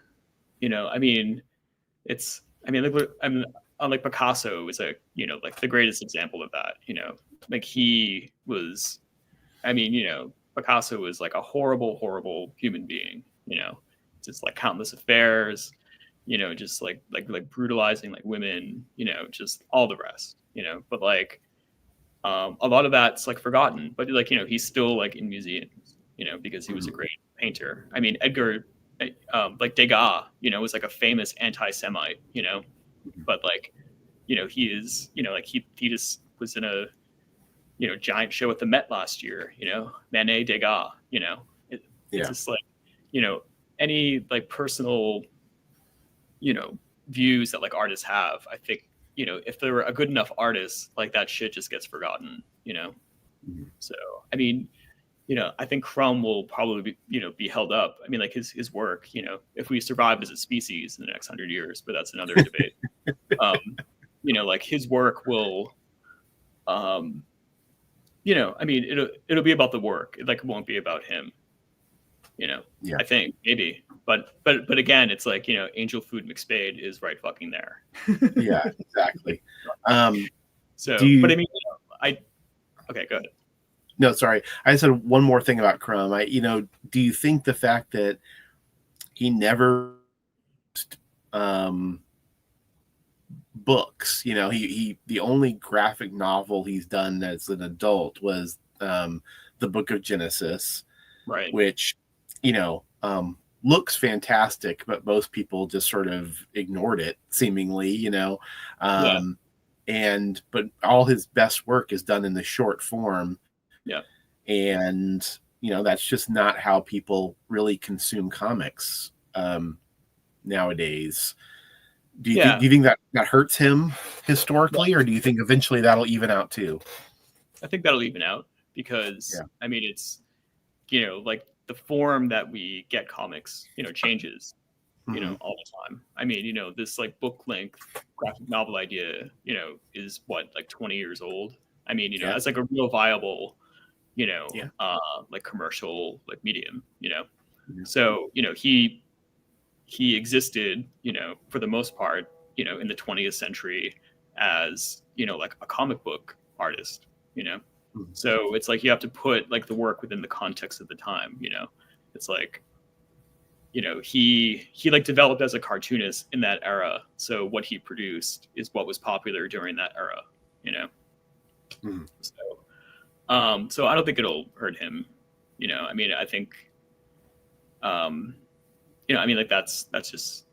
Speaker 2: like Picasso was like the greatest example of that, like he was, Picasso was like a horrible, horrible human being, just like countless affairs, just like brutalizing like women, just all the rest, but like a lot of that's like forgotten, but like, he's still like in museums, because he was a great painter. I mean, Edgar, like Degas, was like a famous anti-Semite, but like, he is, like he just was in a, giant show at the Met last year, Manet, Degas, it's just like, any like personal, views that like artists have. I think, if they were a good enough artist, like that shit just gets forgotten, So, I mean, I think Crumb will probably be held up. I mean, like his work, if we survive as a species in the next 100 years, but that's another debate. Like his work will, I mean, it'll be about the work. It like won't be about him. I think maybe, but again, it's like, Angel Food McSpade is right fucking there.
Speaker 1: Yeah, exactly.
Speaker 2: So,
Speaker 1: but
Speaker 2: I mean, okay, go ahead.
Speaker 1: No, sorry. I just had one more thing about Crumb. Do you think the fact that he never books, he the only graphic novel he's done as an adult was the Book of Genesis,
Speaker 2: right?
Speaker 1: Which, looks fantastic, but most people just sort of ignored it, seemingly, but all his best work is done in the short form.
Speaker 2: Yeah.
Speaker 1: And, that's just not how people really consume comics nowadays. Do you think that hurts him historically, or do you think eventually that'll even out too?
Speaker 2: I think that'll even out because, I mean, it's, like the form that we get comics, changes, all the time. I mean, this like book length graphic novel idea, is what, like 20 years old. I mean, as like a real viable, like commercial like medium, So, he existed, for the most part, in the 20th century as, like a comic book artist, So it's like you have to put like the work within the context of the time, It's like, he like developed as a cartoonist in that era. So what he produced is what was popular during that era, So I don't think it'll hurt him, I mean, I think, I mean, like that's just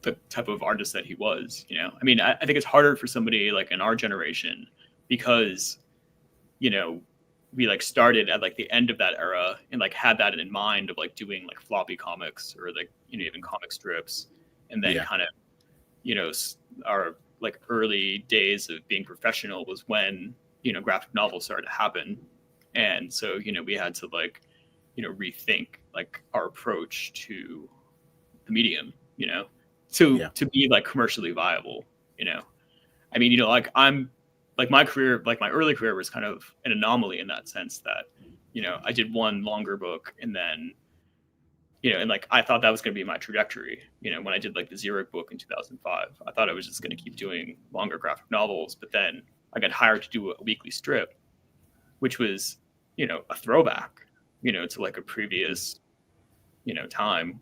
Speaker 2: the type of artist that he was, I mean, I think it's harder for somebody like in our generation because, we like started at like the end of that era and like had that in mind of like doing like floppy comics or like, even comic strips. And then kind of, our like early days of being professional was when, graphic novels started to happen. And so, we had to like, rethink like our approach to the medium, to be like commercially viable, I mean, like I'm like my career, like my early career was kind of an anomaly in that sense that, I did one longer book and then, and like I thought that was going to be my trajectory, when I did like the Xeric book in 2005, I thought I was just going to keep doing longer graphic novels, but then I got hired to do a weekly strip, which was, a throwback, to like a previous, time.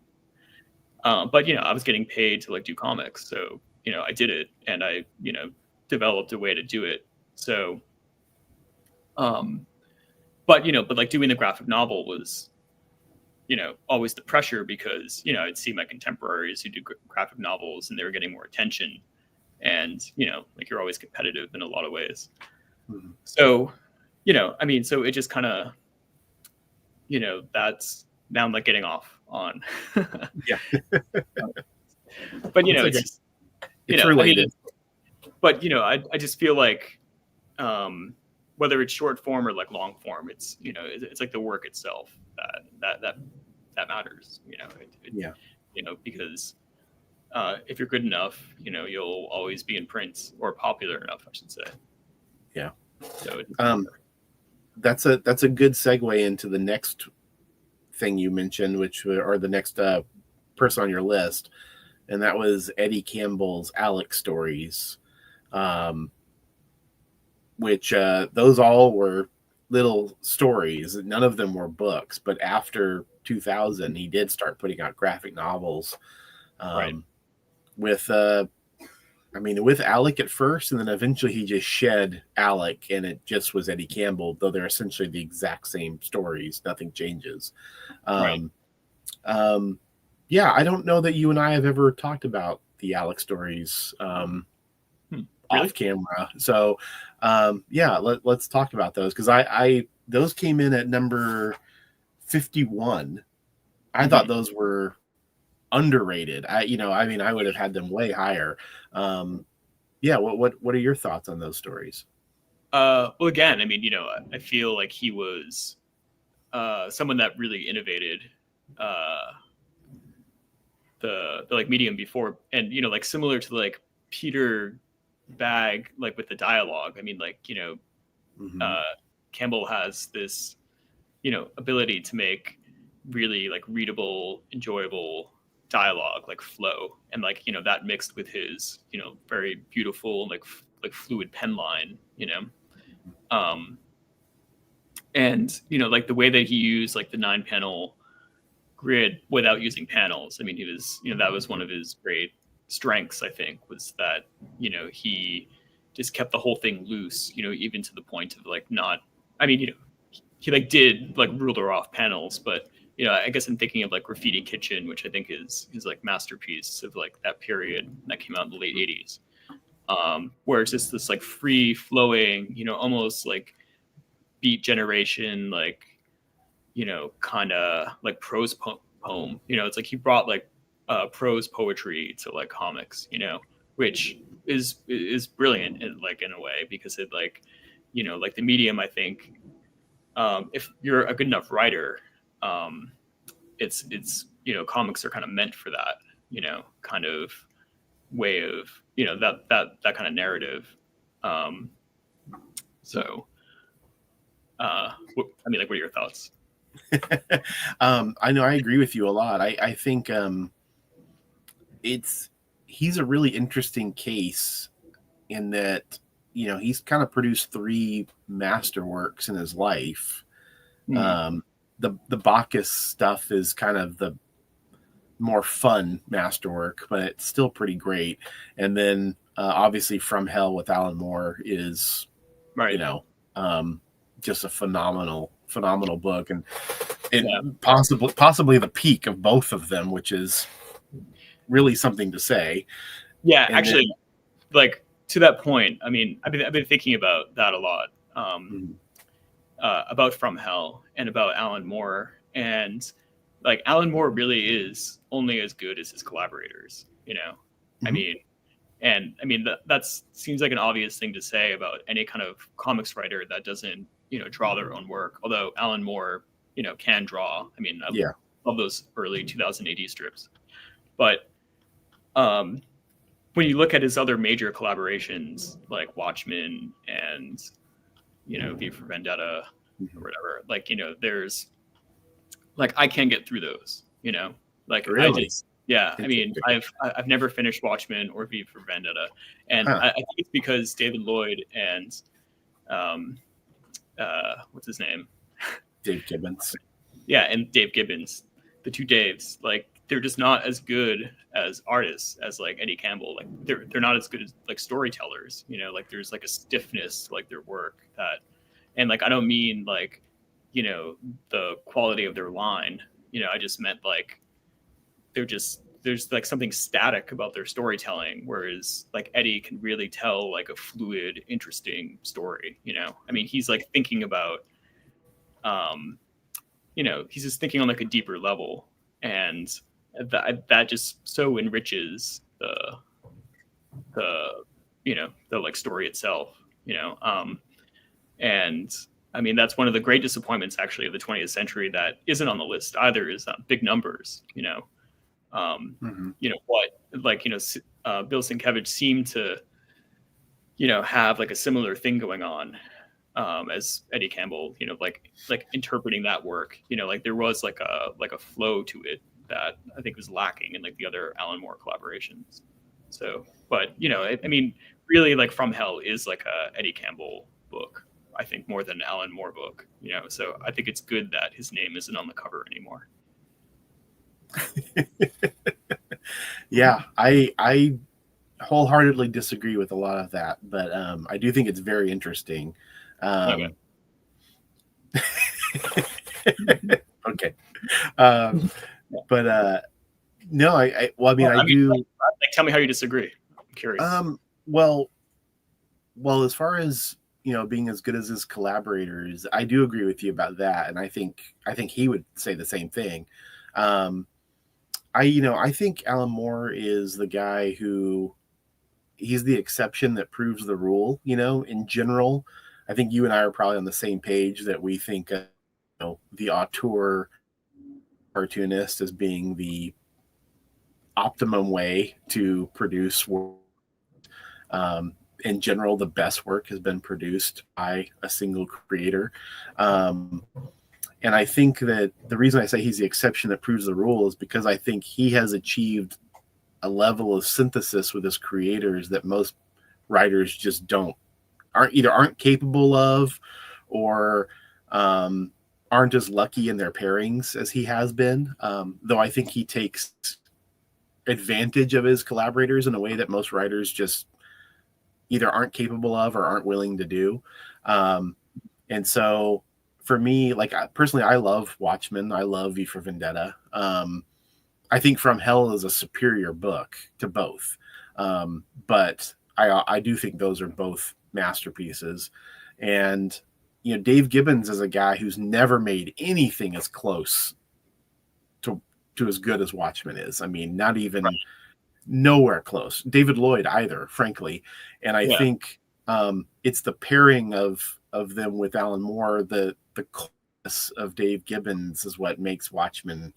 Speaker 2: But, I was getting paid to like do comics. So, I did it and I, developed a way to do it. So, but like doing the graphic novel was, always the pressure because, I'd see my contemporaries who do graphic novels and they were getting more attention. And, like you're always competitive in a lot of ways. Mm-hmm. So, I mean, so it just kind of, that's now I'm like getting off on.
Speaker 1: Yeah.
Speaker 2: But, it's just,
Speaker 1: it's related.
Speaker 2: I mean, but, I just feel like, whether it's short form or like long form, it's, it's like the work itself that matters, because if you're good enough, you'll always be in print or popular enough, I should say.
Speaker 1: Yeah.
Speaker 2: So
Speaker 1: That's a good segue into the next thing you mentioned, or the next person on your list, and that was Eddie Campbell's Alex stories, which those all were little stories. None of them were books, but after 2000, he did start putting out graphic novels,
Speaker 2: Right.
Speaker 1: with with Alec at first, and then eventually he just shed Alec, and it just was Eddie Campbell, though they're essentially the exact same stories. Nothing changes.
Speaker 2: Right.
Speaker 1: Yeah, I don't know that you and I have ever talked about the Alec stories
Speaker 2: Really?
Speaker 1: off camera. So, yeah, let's talk about those, because those came in at number 51. I thought those were underrated. I would have had them way higher. Yeah, what are your thoughts on those stories?
Speaker 2: Well, again, I mean, I feel like he was someone that really innovated the like medium before, and like similar to like Peter Bagg, like with the dialogue. I mean, like Campbell has this ability to make really like readable, enjoyable dialogue, like flow, and like that mixed with his very beautiful like fluid pen line, um and like the way that he used like the 9-panel grid without using panels. I mean, he was that was one of his great strengths, I think, was that he just kept the whole thing loose, even to the point of like not, I mean, he like did like ruler off panels, but I guess I'm thinking of like Graffiti Kitchen, which I think is his like masterpiece of like that period that came out in the late 80s, where it's just this like free flowing, almost like beat generation, like kind of like prose poem. It's like he brought like prose poetry to like comics, which is brilliant in like in a way, because it like like the medium, I think, if you're a good enough writer, it's comics are kind of meant for that, kind of way of that kind of narrative. Um, so I mean, like, what are your thoughts?
Speaker 1: I know I agree with you a lot. I think he's a really interesting case in that he's kind of produced three masterworks in his life. The Bacchus stuff is kind of the more fun masterwork, but it's still pretty great. And then obviously From Hell with Alan Moore is
Speaker 2: Right.
Speaker 1: just a phenomenal book, and possibly the peak of both of them, which is really something to say.
Speaker 2: Yeah,
Speaker 1: And
Speaker 2: actually, like to that point, I mean, I've been thinking about that a lot, about From Hell and about Alan Moore, and like Alan Moore really is only as good as his collaborators, I mean, and I mean that seems like an obvious thing to say about any kind of comics writer that doesn't draw their own work. Although Alan Moore can draw. I mean, I love those early 2080 strips, but when you look at his other major collaborations like Watchmen and V for Vendetta or whatever, like there's like I can't get through those, like
Speaker 1: really?
Speaker 2: I just I mean I've never finished Watchmen or V for Vendetta, and I think it's because David Lloyd and what's his name,
Speaker 1: Dave Gibbons.
Speaker 2: Yeah, and Dave Gibbons, the two Daves, like they're just not as good as artists as like Eddie Campbell. Like they're not as good as like storytellers. Like there's like a stiffness to like their work that, and like I don't mean like the quality of their line. I just meant like there's like something static about their storytelling, whereas like Eddie can really tell like a fluid, interesting story. I mean, he's like thinking about he's just thinking on like a deeper level, and that just so enriches the the like story itself, and I mean that's one of the great disappointments actually of the 20th century that isn't on the list either, is big numbers. What like Bill Sienkiewicz seemed to have like a similar thing going on, as Eddie Campbell, like interpreting that work, like there was like a flow to it that I think was lacking in like the other Alan Moore collaborations. So, but I mean, really, like From Hell is like a Eddie Campbell book, I think, more than an Alan Moore book. So I think it's good that his name isn't on the cover anymore.
Speaker 1: Yeah, I wholeheartedly disagree with a lot of that, but I do think it's very interesting.
Speaker 2: Okay.
Speaker 1: Okay. But no, well, I mean, I do.
Speaker 2: Like, tell me how you disagree. I'm curious.
Speaker 1: Well, as far as being as good as his collaborators, I do agree with you about that, and I think he would say the same thing. I think Alan Moore is the guy who he's the exception that proves the rule. In general, I think you and I are probably on the same page that we think the auteur cartoonist as being the optimum way to produce work. In general, the best work has been produced by a single creator. And I think that the reason I say he's the exception that proves the rule is because I think he has achieved a level of synthesis with his creators that most writers just aren't capable of, or aren't as lucky in their pairings as he has been. Though I think he takes advantage of his collaborators in a way that most writers just either aren't capable of or aren't willing to do. And so for me, like personally, I love Watchmen. I love V for Vendetta. I think From Hell is a superior book to both. But I do think those are both masterpieces. And, Dave Gibbons is a guy who's never made anything as close to as good as Watchmen is. I mean, not even nowhere close. David Lloyd either, frankly. And I think it's the pairing of them with Alan Moore, the coolness of Dave Gibbons is what makes Watchmen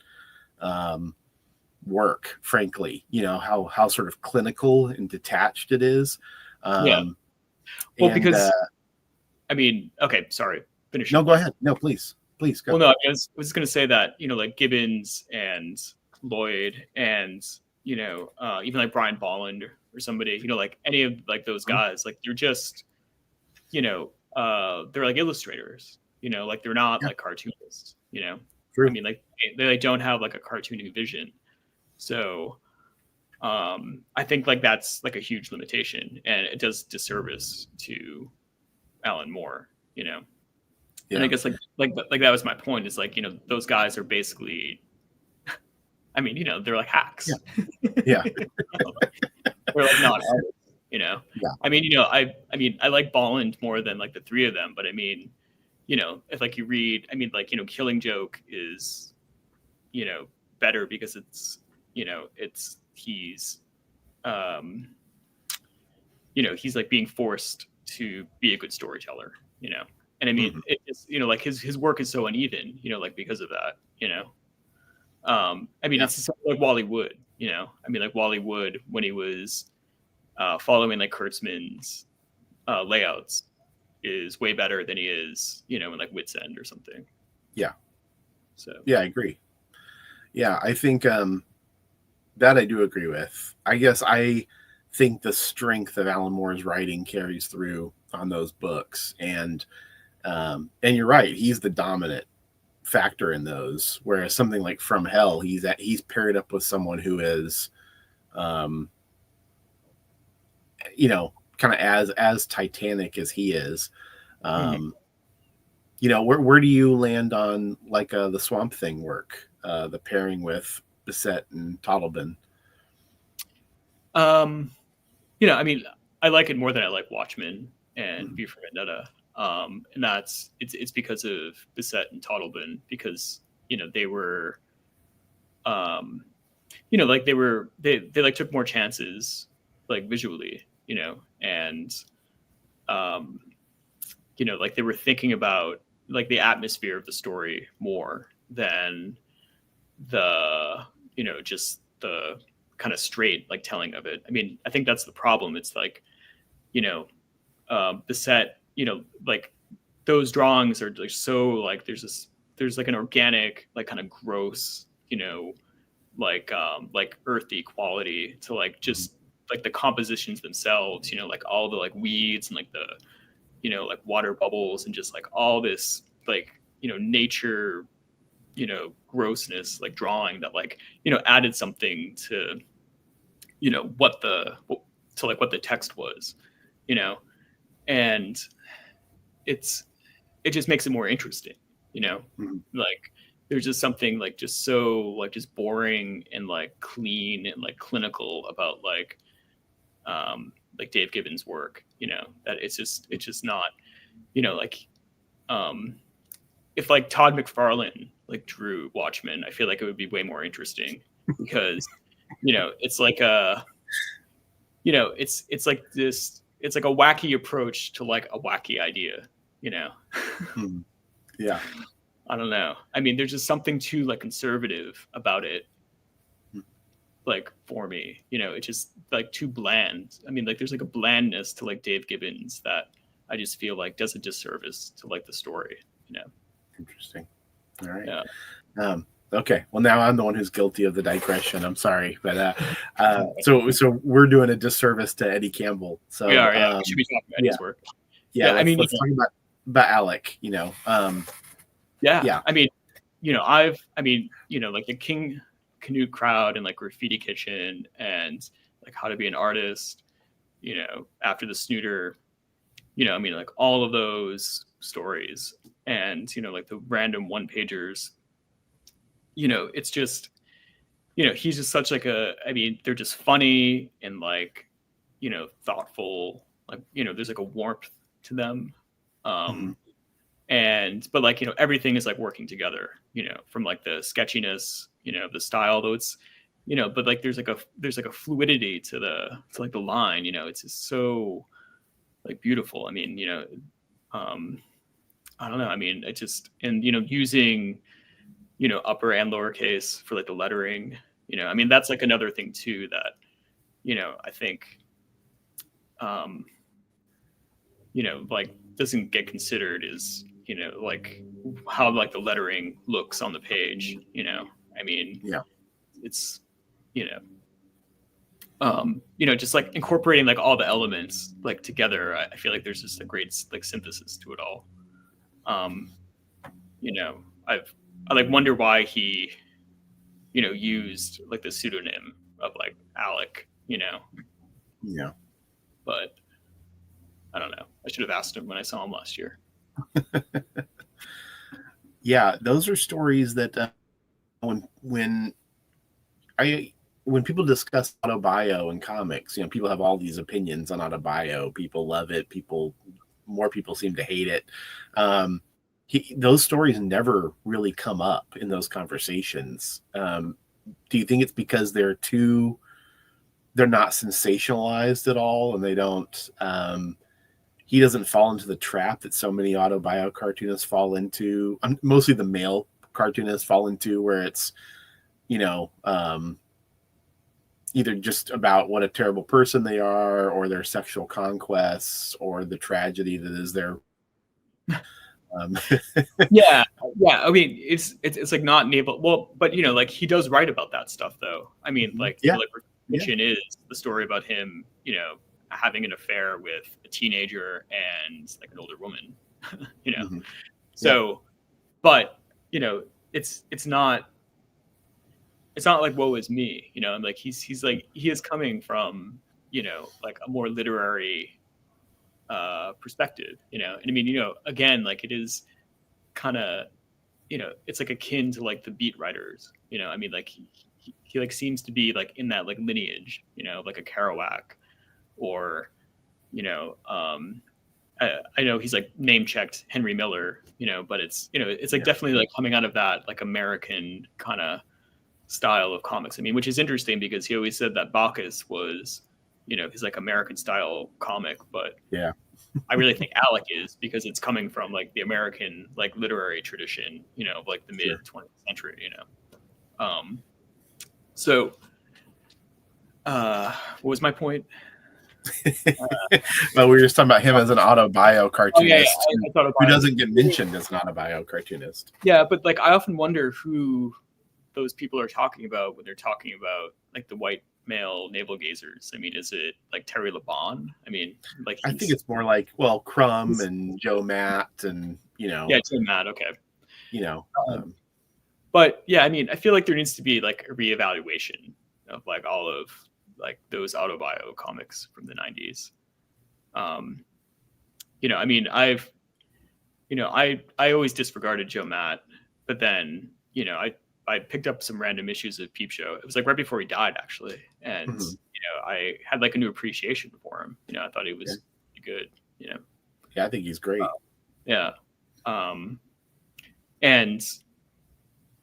Speaker 1: work, frankly. How sort of clinical and detached it is.
Speaker 2: Well, and, because I mean, okay, sorry. Finish.
Speaker 1: No, go ahead. No, please go.
Speaker 2: Well, no, I was going to say that like Gibbons and Lloyd and even like Brian Bolland or somebody, like any of like those guys, like they're just they're like illustrators, like they're not like cartoonists.
Speaker 1: True.
Speaker 2: I mean, like they don't have like a cartooning vision. So I think like that's like a huge limitation, and it does disservice to Alan Moore. And I guess like that was my point. Is like those guys are basically, I mean they're like hacks.
Speaker 1: Yeah.
Speaker 2: They're like not artists. Yeah. I mean I like Bolland more than like the three of them, but I mean if like you read, I mean like Killing Joke is better because it's he's he's like being forced to be a good storyteller. And I mean, it's like his work is so uneven, like because of that, I mean, it's like Wally Wood, I mean, like Wally Wood when he was following like Kurtzman's layouts is way better than he is, in like Wit's End or something.
Speaker 1: Yeah.
Speaker 2: So
Speaker 1: yeah, I agree. Yeah, I think that I do agree with. I guess I think the strength of Alan Moore's writing carries through on those books, and you're right, he's the dominant factor in those, whereas something like From Hell, he's paired up with someone who is kind of as titanic as he is. Where do you land on like the Swamp Thing work, the pairing with Bissett and Totleben?
Speaker 2: I mean, I like it more than I like Watchmen and V for Vendetta. And it's because of Bissett and Totleben, because they were like they like took more chances like visually, and like they were thinking about like the atmosphere of the story more than the just the kind of straight like telling of it. I mean, I think that's the problem. It's like Bissett, like those drawings are like so like there's like an organic, like kind of gross, like earthy quality to like just like the compositions themselves, like all the like weeds and like the like water bubbles and just like all this like nature grossness like drawing that like added something to what the text was, and it just makes it more interesting, like there's just something like just so like just boring and like clean and like clinical about like Dave Gibbons' work, that it's just not, like if like Todd McFarlane like drew Watchmen, I feel like it would be way more interesting because it's like a it's like this, it's like a wacky approach to like a wacky idea,
Speaker 1: Yeah.
Speaker 2: I don't know. I mean, there's just something too like conservative about it, like for me, it's just like too bland. I mean, like there's like a blandness to like Dave Gibbons that I just feel like does a disservice to like the story,
Speaker 1: Interesting. All right.
Speaker 2: Yeah.
Speaker 1: Okay. Well, now I'm the one who's guilty of the digression. I'm sorry, but so we're doing a disservice to Eddie Campbell. So
Speaker 2: we are. Yeah, we should be talking about his work.
Speaker 1: Yeah.
Speaker 2: I mean,
Speaker 1: let's talk about Alec.
Speaker 2: Yeah. I mean, like the King Canute Crowd and like Graffiti Kitchen and like How to Be an Artist, After the Snooter, I mean, like all of those stories and, like the random one pagers, it's just, he's just such like I mean, they're just funny and like, thoughtful, like, there's like a warmth to them. But like, everything is like working together, from like the sketchiness, the style, though it's, but like there's like a fluidity to like the line, it's just so like beautiful. I mean, I don't know. I mean, it just, and, using, upper and lowercase for like the lettering, I mean, that's like another thing too, that, I think, like doesn't get considered is, like how like the lettering looks on the page, I mean, it's, just like incorporating like all the elements like together. I feel like there's just a great like synthesis to it all. I like wonder why he, used like the pseudonym of like Alec,
Speaker 1: Yeah.
Speaker 2: But I don't know. I should have asked him when I saw him last year.
Speaker 1: Yeah, those are stories that when people discuss autobio in comics, people have all these opinions on autobio. People love it. More people seem to hate it. Those stories never really come up in those conversations. Do you think it's because they're not sensationalized at all, and they don't? He doesn't fall into the trap that so many autobio cartoonists fall into. Mostly the male cartoonists fall into, where it's, either just about what a terrible person they are, or their sexual conquests, or the tragedy that is their.
Speaker 2: Yeah. I mean, it's like not naval. Well, but like he does write about that stuff, though. I mean, like Kitchen is the story about him, having an affair with a teenager and like an older woman, So, but it's not like woe is me, I'm like he's like he is coming from like a more literary perspective, and I mean again, like it is kind of it's like akin to like the beat writers, I mean, like he like seems to be like in that like lineage, like a Kerouac, or I know he's like name checked Henry Miller, but it's it's like definitely like coming out of that like American kind of style of comics. I mean, which is interesting because he always said that Bacchus was his like American style comic, but I really think Alec is, because it's coming from like the American like literary tradition, of like the mid 20th century, So what was my point?
Speaker 1: Well, we were just talking about him as an autobio cartoonist
Speaker 2: I thought
Speaker 1: who
Speaker 2: about
Speaker 1: doesn't get mentioned as an autobio cartoonist.
Speaker 2: Yeah, but like I often wonder who those people are talking about when they're talking about like the white male navel gazers. I mean, is it like Terry Laban? I mean, like
Speaker 1: I think it's more like, well, Crumb
Speaker 2: he's-
Speaker 1: and Joe Matt and,
Speaker 2: yeah, Tim Matt, okay. But yeah, I mean, I feel like there needs to be like a reevaluation of like all of like those autobio comics from the 90s. I mean, I always disregarded Joe Matt, but then, I picked up some random issues of Peep Show. It was like right before he died, actually. And, I had like a new appreciation for him. I thought he was good,
Speaker 1: Yeah, I think he's great.
Speaker 2: Yeah. And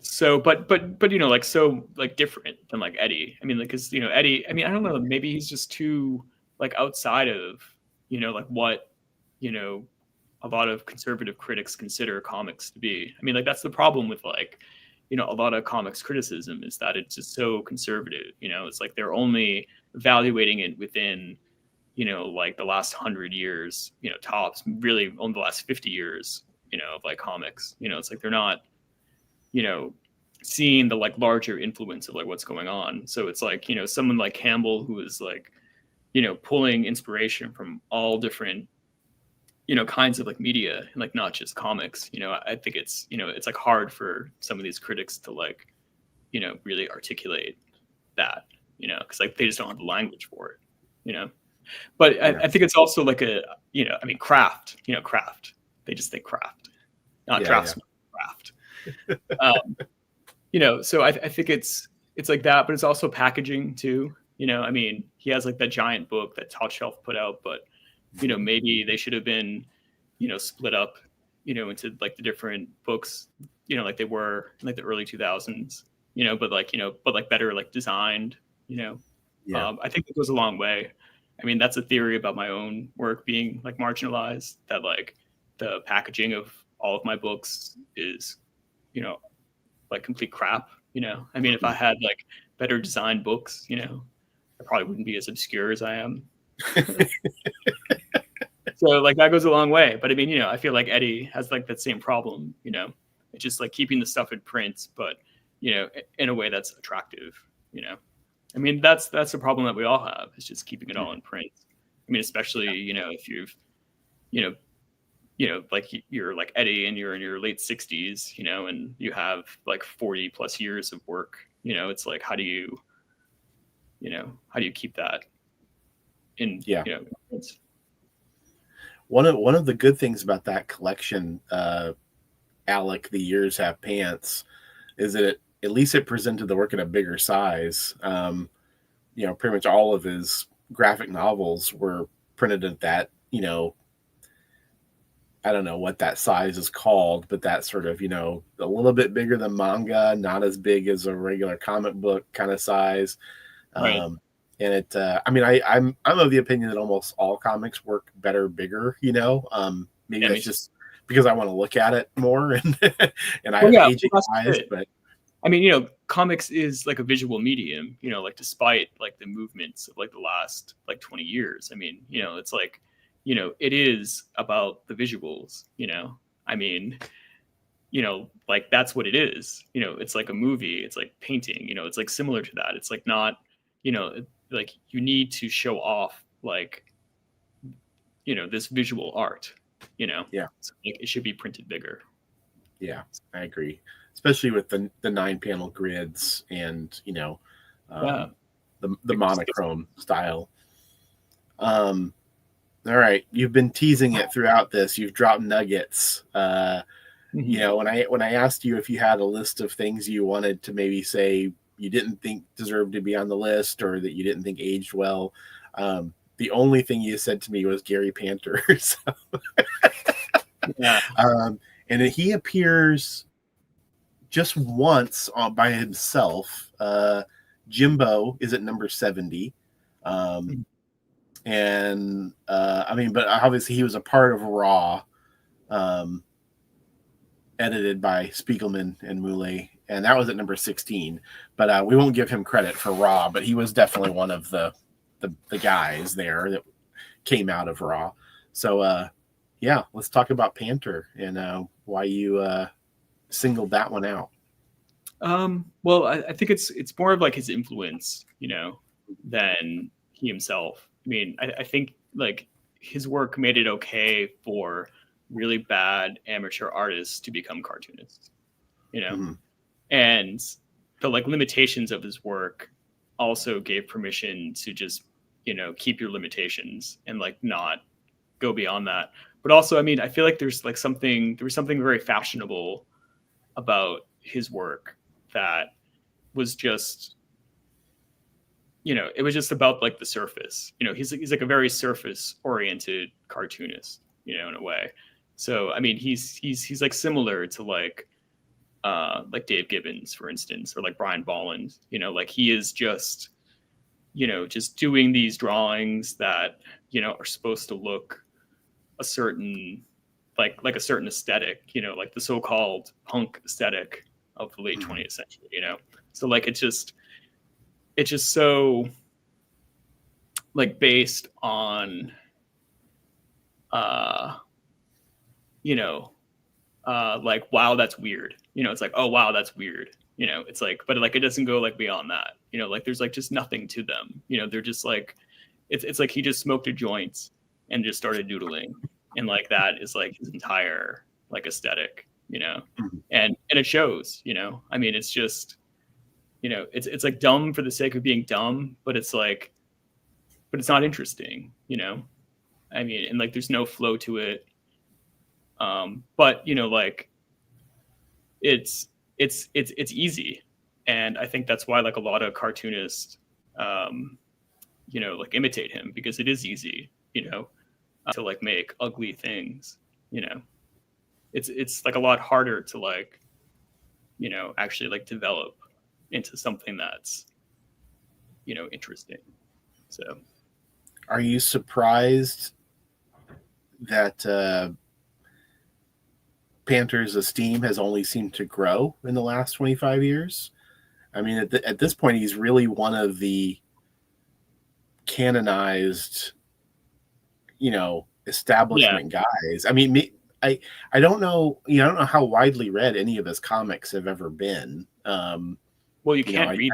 Speaker 2: so, but like, so like different than like Eddie. I mean, like, cause Eddie, I mean, I don't know, maybe he's just too like outside of, like what, a lot of conservative critics consider comics to be. I mean, like that's the problem with like, a lot of comics criticism is that it's just so conservative. It's like they're only evaluating it within, like the last 100 years, tops, really only the last 50 years, of like comics. It's like they're not, seeing the like larger influence of like what's going on. So it's like, someone like Campbell who is like, pulling inspiration from all different kinds of like media and like not just comics. I think it's it's like hard for some of these critics to like really articulate that, because like they just don't have the language for it. But I think it's also like a I mean craft, they just think craft, not draftsman. Craft. So I think it's like that, but it's also packaging too. I mean, he has like that giant book that Top Shelf put out, but maybe they should have been, split up, into like the different books, like they were in like the early 2000s, but like better like designed, I think it goes a long way. I mean, that's a theory about my own work being like marginalized, that like the packaging of all of my books is, like complete crap. I mean, if I had like better designed books, I probably wouldn't be as obscure as I am. So like that goes a long way. But I mean, I feel like Eddie has like that same problem, it's just like keeping the stuff in print, but in a way that's attractive, I mean, that's the problem that we all have. It's just keeping it all in print. I mean, especially, if you've, like you're like Eddie and you're in your late 60s, and you have like 40 plus years of work, it's like, how do you keep that in, it's,
Speaker 1: One of the good things about that collection, Alec, The Years Have Pants, is that at least it presented the work in a bigger size. Pretty much all of his graphic novels were printed at that, I don't know what that size is called, but that sort of, a little bit bigger than manga, not as big as a regular comic book kind of size.
Speaker 2: right.
Speaker 1: And it, I mean, I'm of the opinion that almost all comics work better, bigger, maybe that's just because I want to look at it more and I have aging eyes, but
Speaker 2: I mean, comics is like a visual medium, like despite like the movements of like the last like 20 years. I mean, it's like, it is about the visuals, I mean, like that's what it is. It's like a movie, it's like painting, it's like similar to that. It's like not, like you need to show off like, this visual art,
Speaker 1: Yeah.
Speaker 2: So, like, it should be printed bigger.
Speaker 1: Yeah, I agree. Especially with the 9-panel grids and, the monochrome style. All right. You've been teasing it throughout this. You've dropped nuggets. When I asked you if you had a list of things you wanted to maybe say you didn't think deserved to be on the list or that you didn't think aged well, the only thing you said to me was Gary Panter. So.
Speaker 2: Yeah.
Speaker 1: And he appears just once by himself. Jimbo is at number 70. And I mean, but obviously he was a part of Raw, edited by Spiegelman and Moulet, and that was at number 16. But we won't give him credit for Raw, but he was definitely one of the the guys there that came out of Raw. So yeah, let's talk about Panther and why you singled that one out.
Speaker 2: Well, I think it's more of like his influence, than he himself. I mean, I think like his work made it okay for really bad amateur artists to become cartoonists,
Speaker 1: Mm-hmm.
Speaker 2: and the like limitations of his work also gave permission to just, keep your limitations and like not go beyond that. But also, I mean, I feel like there was something very fashionable about his work that was just, it was just about like the surface. He's like a very surface oriented cartoonist, in a way. So I mean, he's like similar to like Dave Gibbons, for instance, or like Brian Bolland. Like he is just, just doing these drawings that are supposed to look a certain like a certain aesthetic, like the so-called punk aesthetic of the late 20th century. So like it's just so like based on like, wow, that's weird. It's like, oh wow, that's weird. It's like, but like it doesn't go like beyond that. Like there's like just nothing to them. They're just like, it's like he just smoked a joint and just started doodling, and like that is like his entire like aesthetic. And it shows. I mean, it's just, it's like dumb for the sake of being dumb, but it's like, but it's not interesting. I mean, and like there's no flow to it. But like it's easy, and I think that's why like a lot of cartoonists like imitate him, because it is easy to like make ugly things. It's like a lot harder to like actually like develop into something that's interesting. So
Speaker 1: Are you surprised that Panther's esteem has only seemed to grow in the last 25 years? I mean, at this point, he's really one of the canonized, establishment guys. I mean, I don't know, I don't know how widely read any of his comics have ever been.
Speaker 2: Well, you can't read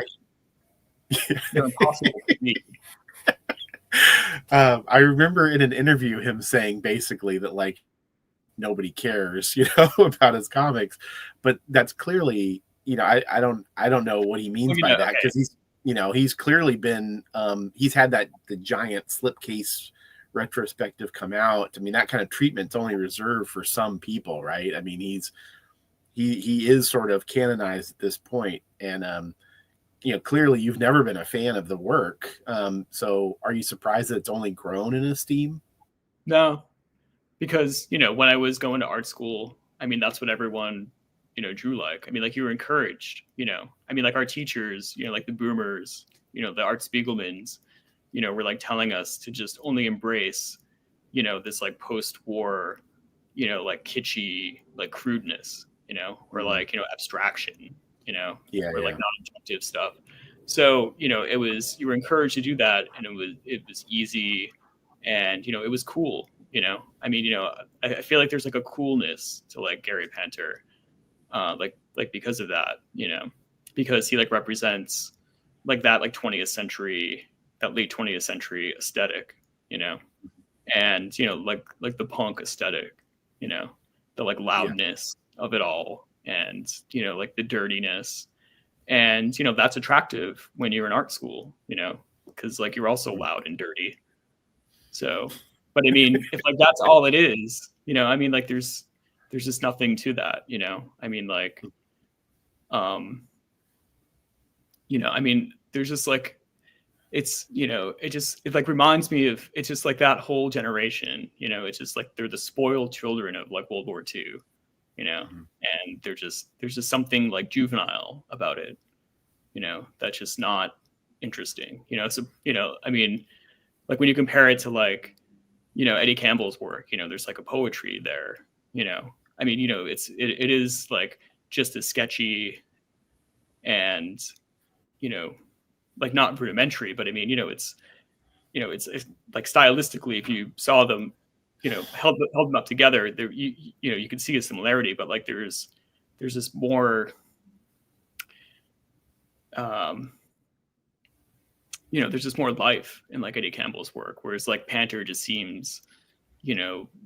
Speaker 2: them. They're impossible to read.
Speaker 1: I remember in an interview him saying basically that like nobody cares, about his comics, but that's clearly, I don't know what he means by that, because he's clearly been he's had the giant slipcase retrospective come out. I mean, that kind of treatment's only reserved for some people, right? I mean, he is sort of canonized at this point, and clearly you've never been a fan of the work. So are you surprised that it's only grown in esteem?
Speaker 2: No, because, when I was going to art school, I mean, that's what everyone, drew like. I mean, like you were encouraged, I mean, like our teachers, like the boomers, the Art Spiegelmans, were like telling us to just only embrace, this like post-war, like kitschy, like crudeness, or like, abstraction, or like non-objective stuff. So, it was, you were encouraged to do that, and it was easy, and, it was cool. I mean, I feel like there's like a coolness to like Gary Panther, like because of that, because he like represents like that like 20th century, that late 20th century aesthetic, and like the punk aesthetic, the like loudness of it all, and like the dirtiness, and that's attractive when you're in art school, because like you're also loud and dirty. So, but I mean, if like that's all it is, I mean, like there's just nothing to that, I mean, like, I mean, there's just like, it's, it like reminds me of, it's just like that whole generation, it's just like they're the spoiled children of like World War II, and there's just something like juvenile about it, that's just not interesting, so, I mean, like when you compare it to like, Eddie Campbell's work, there's like a poetry there, I mean, it is like just as sketchy and, like not rudimentary, but I mean, it's like stylistically, if you saw them, held them up together, there you can see a similarity, but like there's this more, there's just more life in like Eddie Campbell's work, whereas like Panther just seems,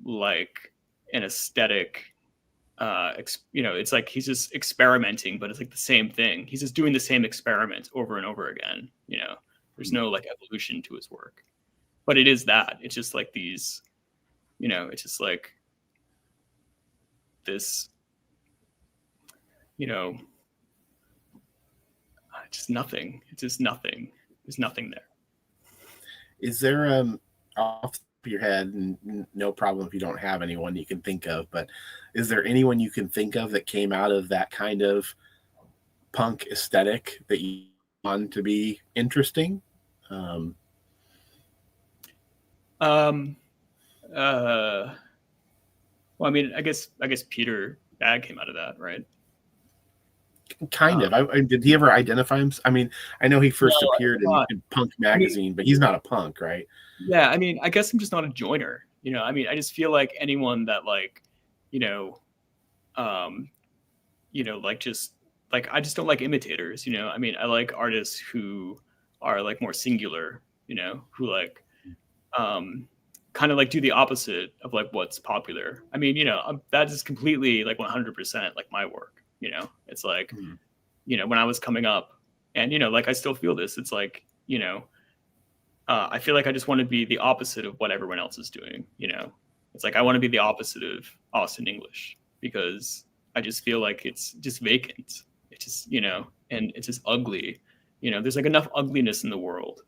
Speaker 2: like an aesthetic. It's like he's just experimenting, but it's like the same thing. He's just doing the same experiment over and over again. There's no like evolution to his work, but it is that. It's just like these, it's just like this, just nothing. It's just nothing. There's nothing there.
Speaker 1: Is there off the top of your head, and no problem if you don't have anyone you can think of, but is there anyone you can think of that came out of that kind of punk aesthetic that you want to be interesting?
Speaker 2: Well, I mean, I guess Peter Bagg came out of that, right?
Speaker 1: Kind of. Did he ever identify him? I mean, I know he first appeared in Punk magazine, but he's not a punk, right?
Speaker 2: Yeah, I mean, I guess I'm just not a joiner. I mean, I just feel like anyone that like, like just like I just don't like imitators. I mean, I like artists who are like more singular. Who like, kind of like do the opposite of like what's popular. I mean, that is completely like 100% like my work. It's like, when I was coming up, and like I still feel this. It's like, I feel like I just want to be the opposite of what everyone else is doing. It's like I want to be the opposite of Austin English, because I just feel like it's just vacant. It's just, and it's just ugly. There's like enough ugliness in the world,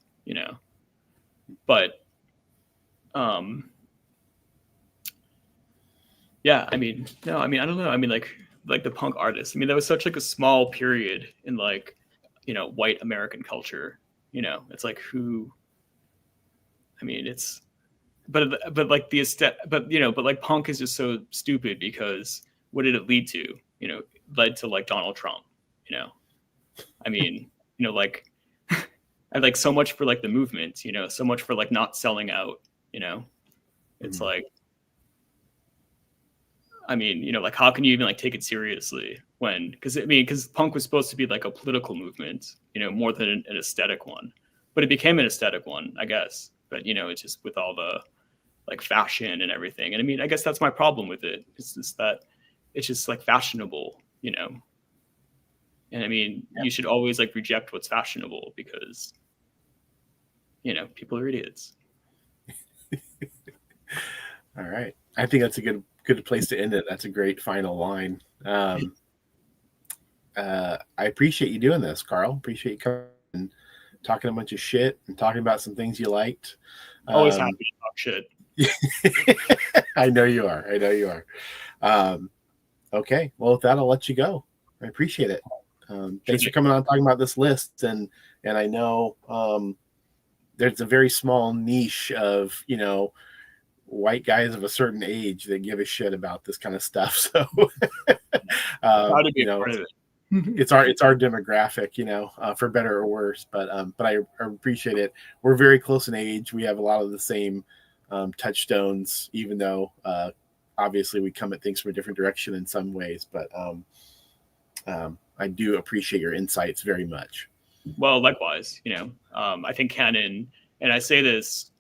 Speaker 2: but yeah, I mean, no, I mean, I don't know. I mean, like the punk artists. I mean, that was such like a small period in like, white American culture. It's like who. I mean, it's, but like the aesthetic, but like punk is just so stupid, because what did it lead to? Led to like Donald Trump. I mean, like, and like so much for like the movement. So much for like not selling out. It's like. I mean, like, how can you even like take it seriously because punk was supposed to be like a political movement, more than an aesthetic one, but it became an aesthetic one, I guess. But, it's just with all the like fashion and everything. And I mean, I guess that's my problem with it. It's just that it's just like fashionable, and I mean, you should always like reject what's fashionable, because, people are idiots.
Speaker 1: All right. I think that's a good place to end it. That's a great final line. I appreciate you doing this, Karl. Appreciate you coming and talking a bunch of shit and talking about some things you liked.
Speaker 2: Always happy to talk shit.
Speaker 1: I know you are. Okay. Well, with that, I'll let you go. I appreciate it. Thanks for coming on, talking about this list. And I know there's a very small niche of, white guys of a certain age that give a shit about this kind of stuff. So, it's our demographic, for better or worse. But I appreciate it. We're very close in age. We have a lot of the same touchstones, even though obviously we come at things from a different direction in some ways. But I do appreciate your insights very much.
Speaker 2: Well, likewise, I think canon, and I say this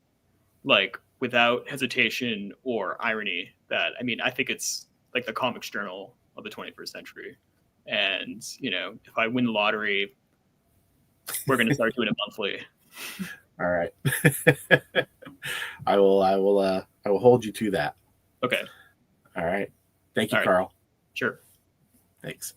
Speaker 2: like without hesitation or irony, that I mean, I think it's like the comics journal of the 21st century. And, if I win the lottery, we're going to start doing it monthly.
Speaker 1: All right. I will hold you to that.
Speaker 2: Okay.
Speaker 1: All right. Thank you, Karl.
Speaker 2: Sure.
Speaker 1: Thanks.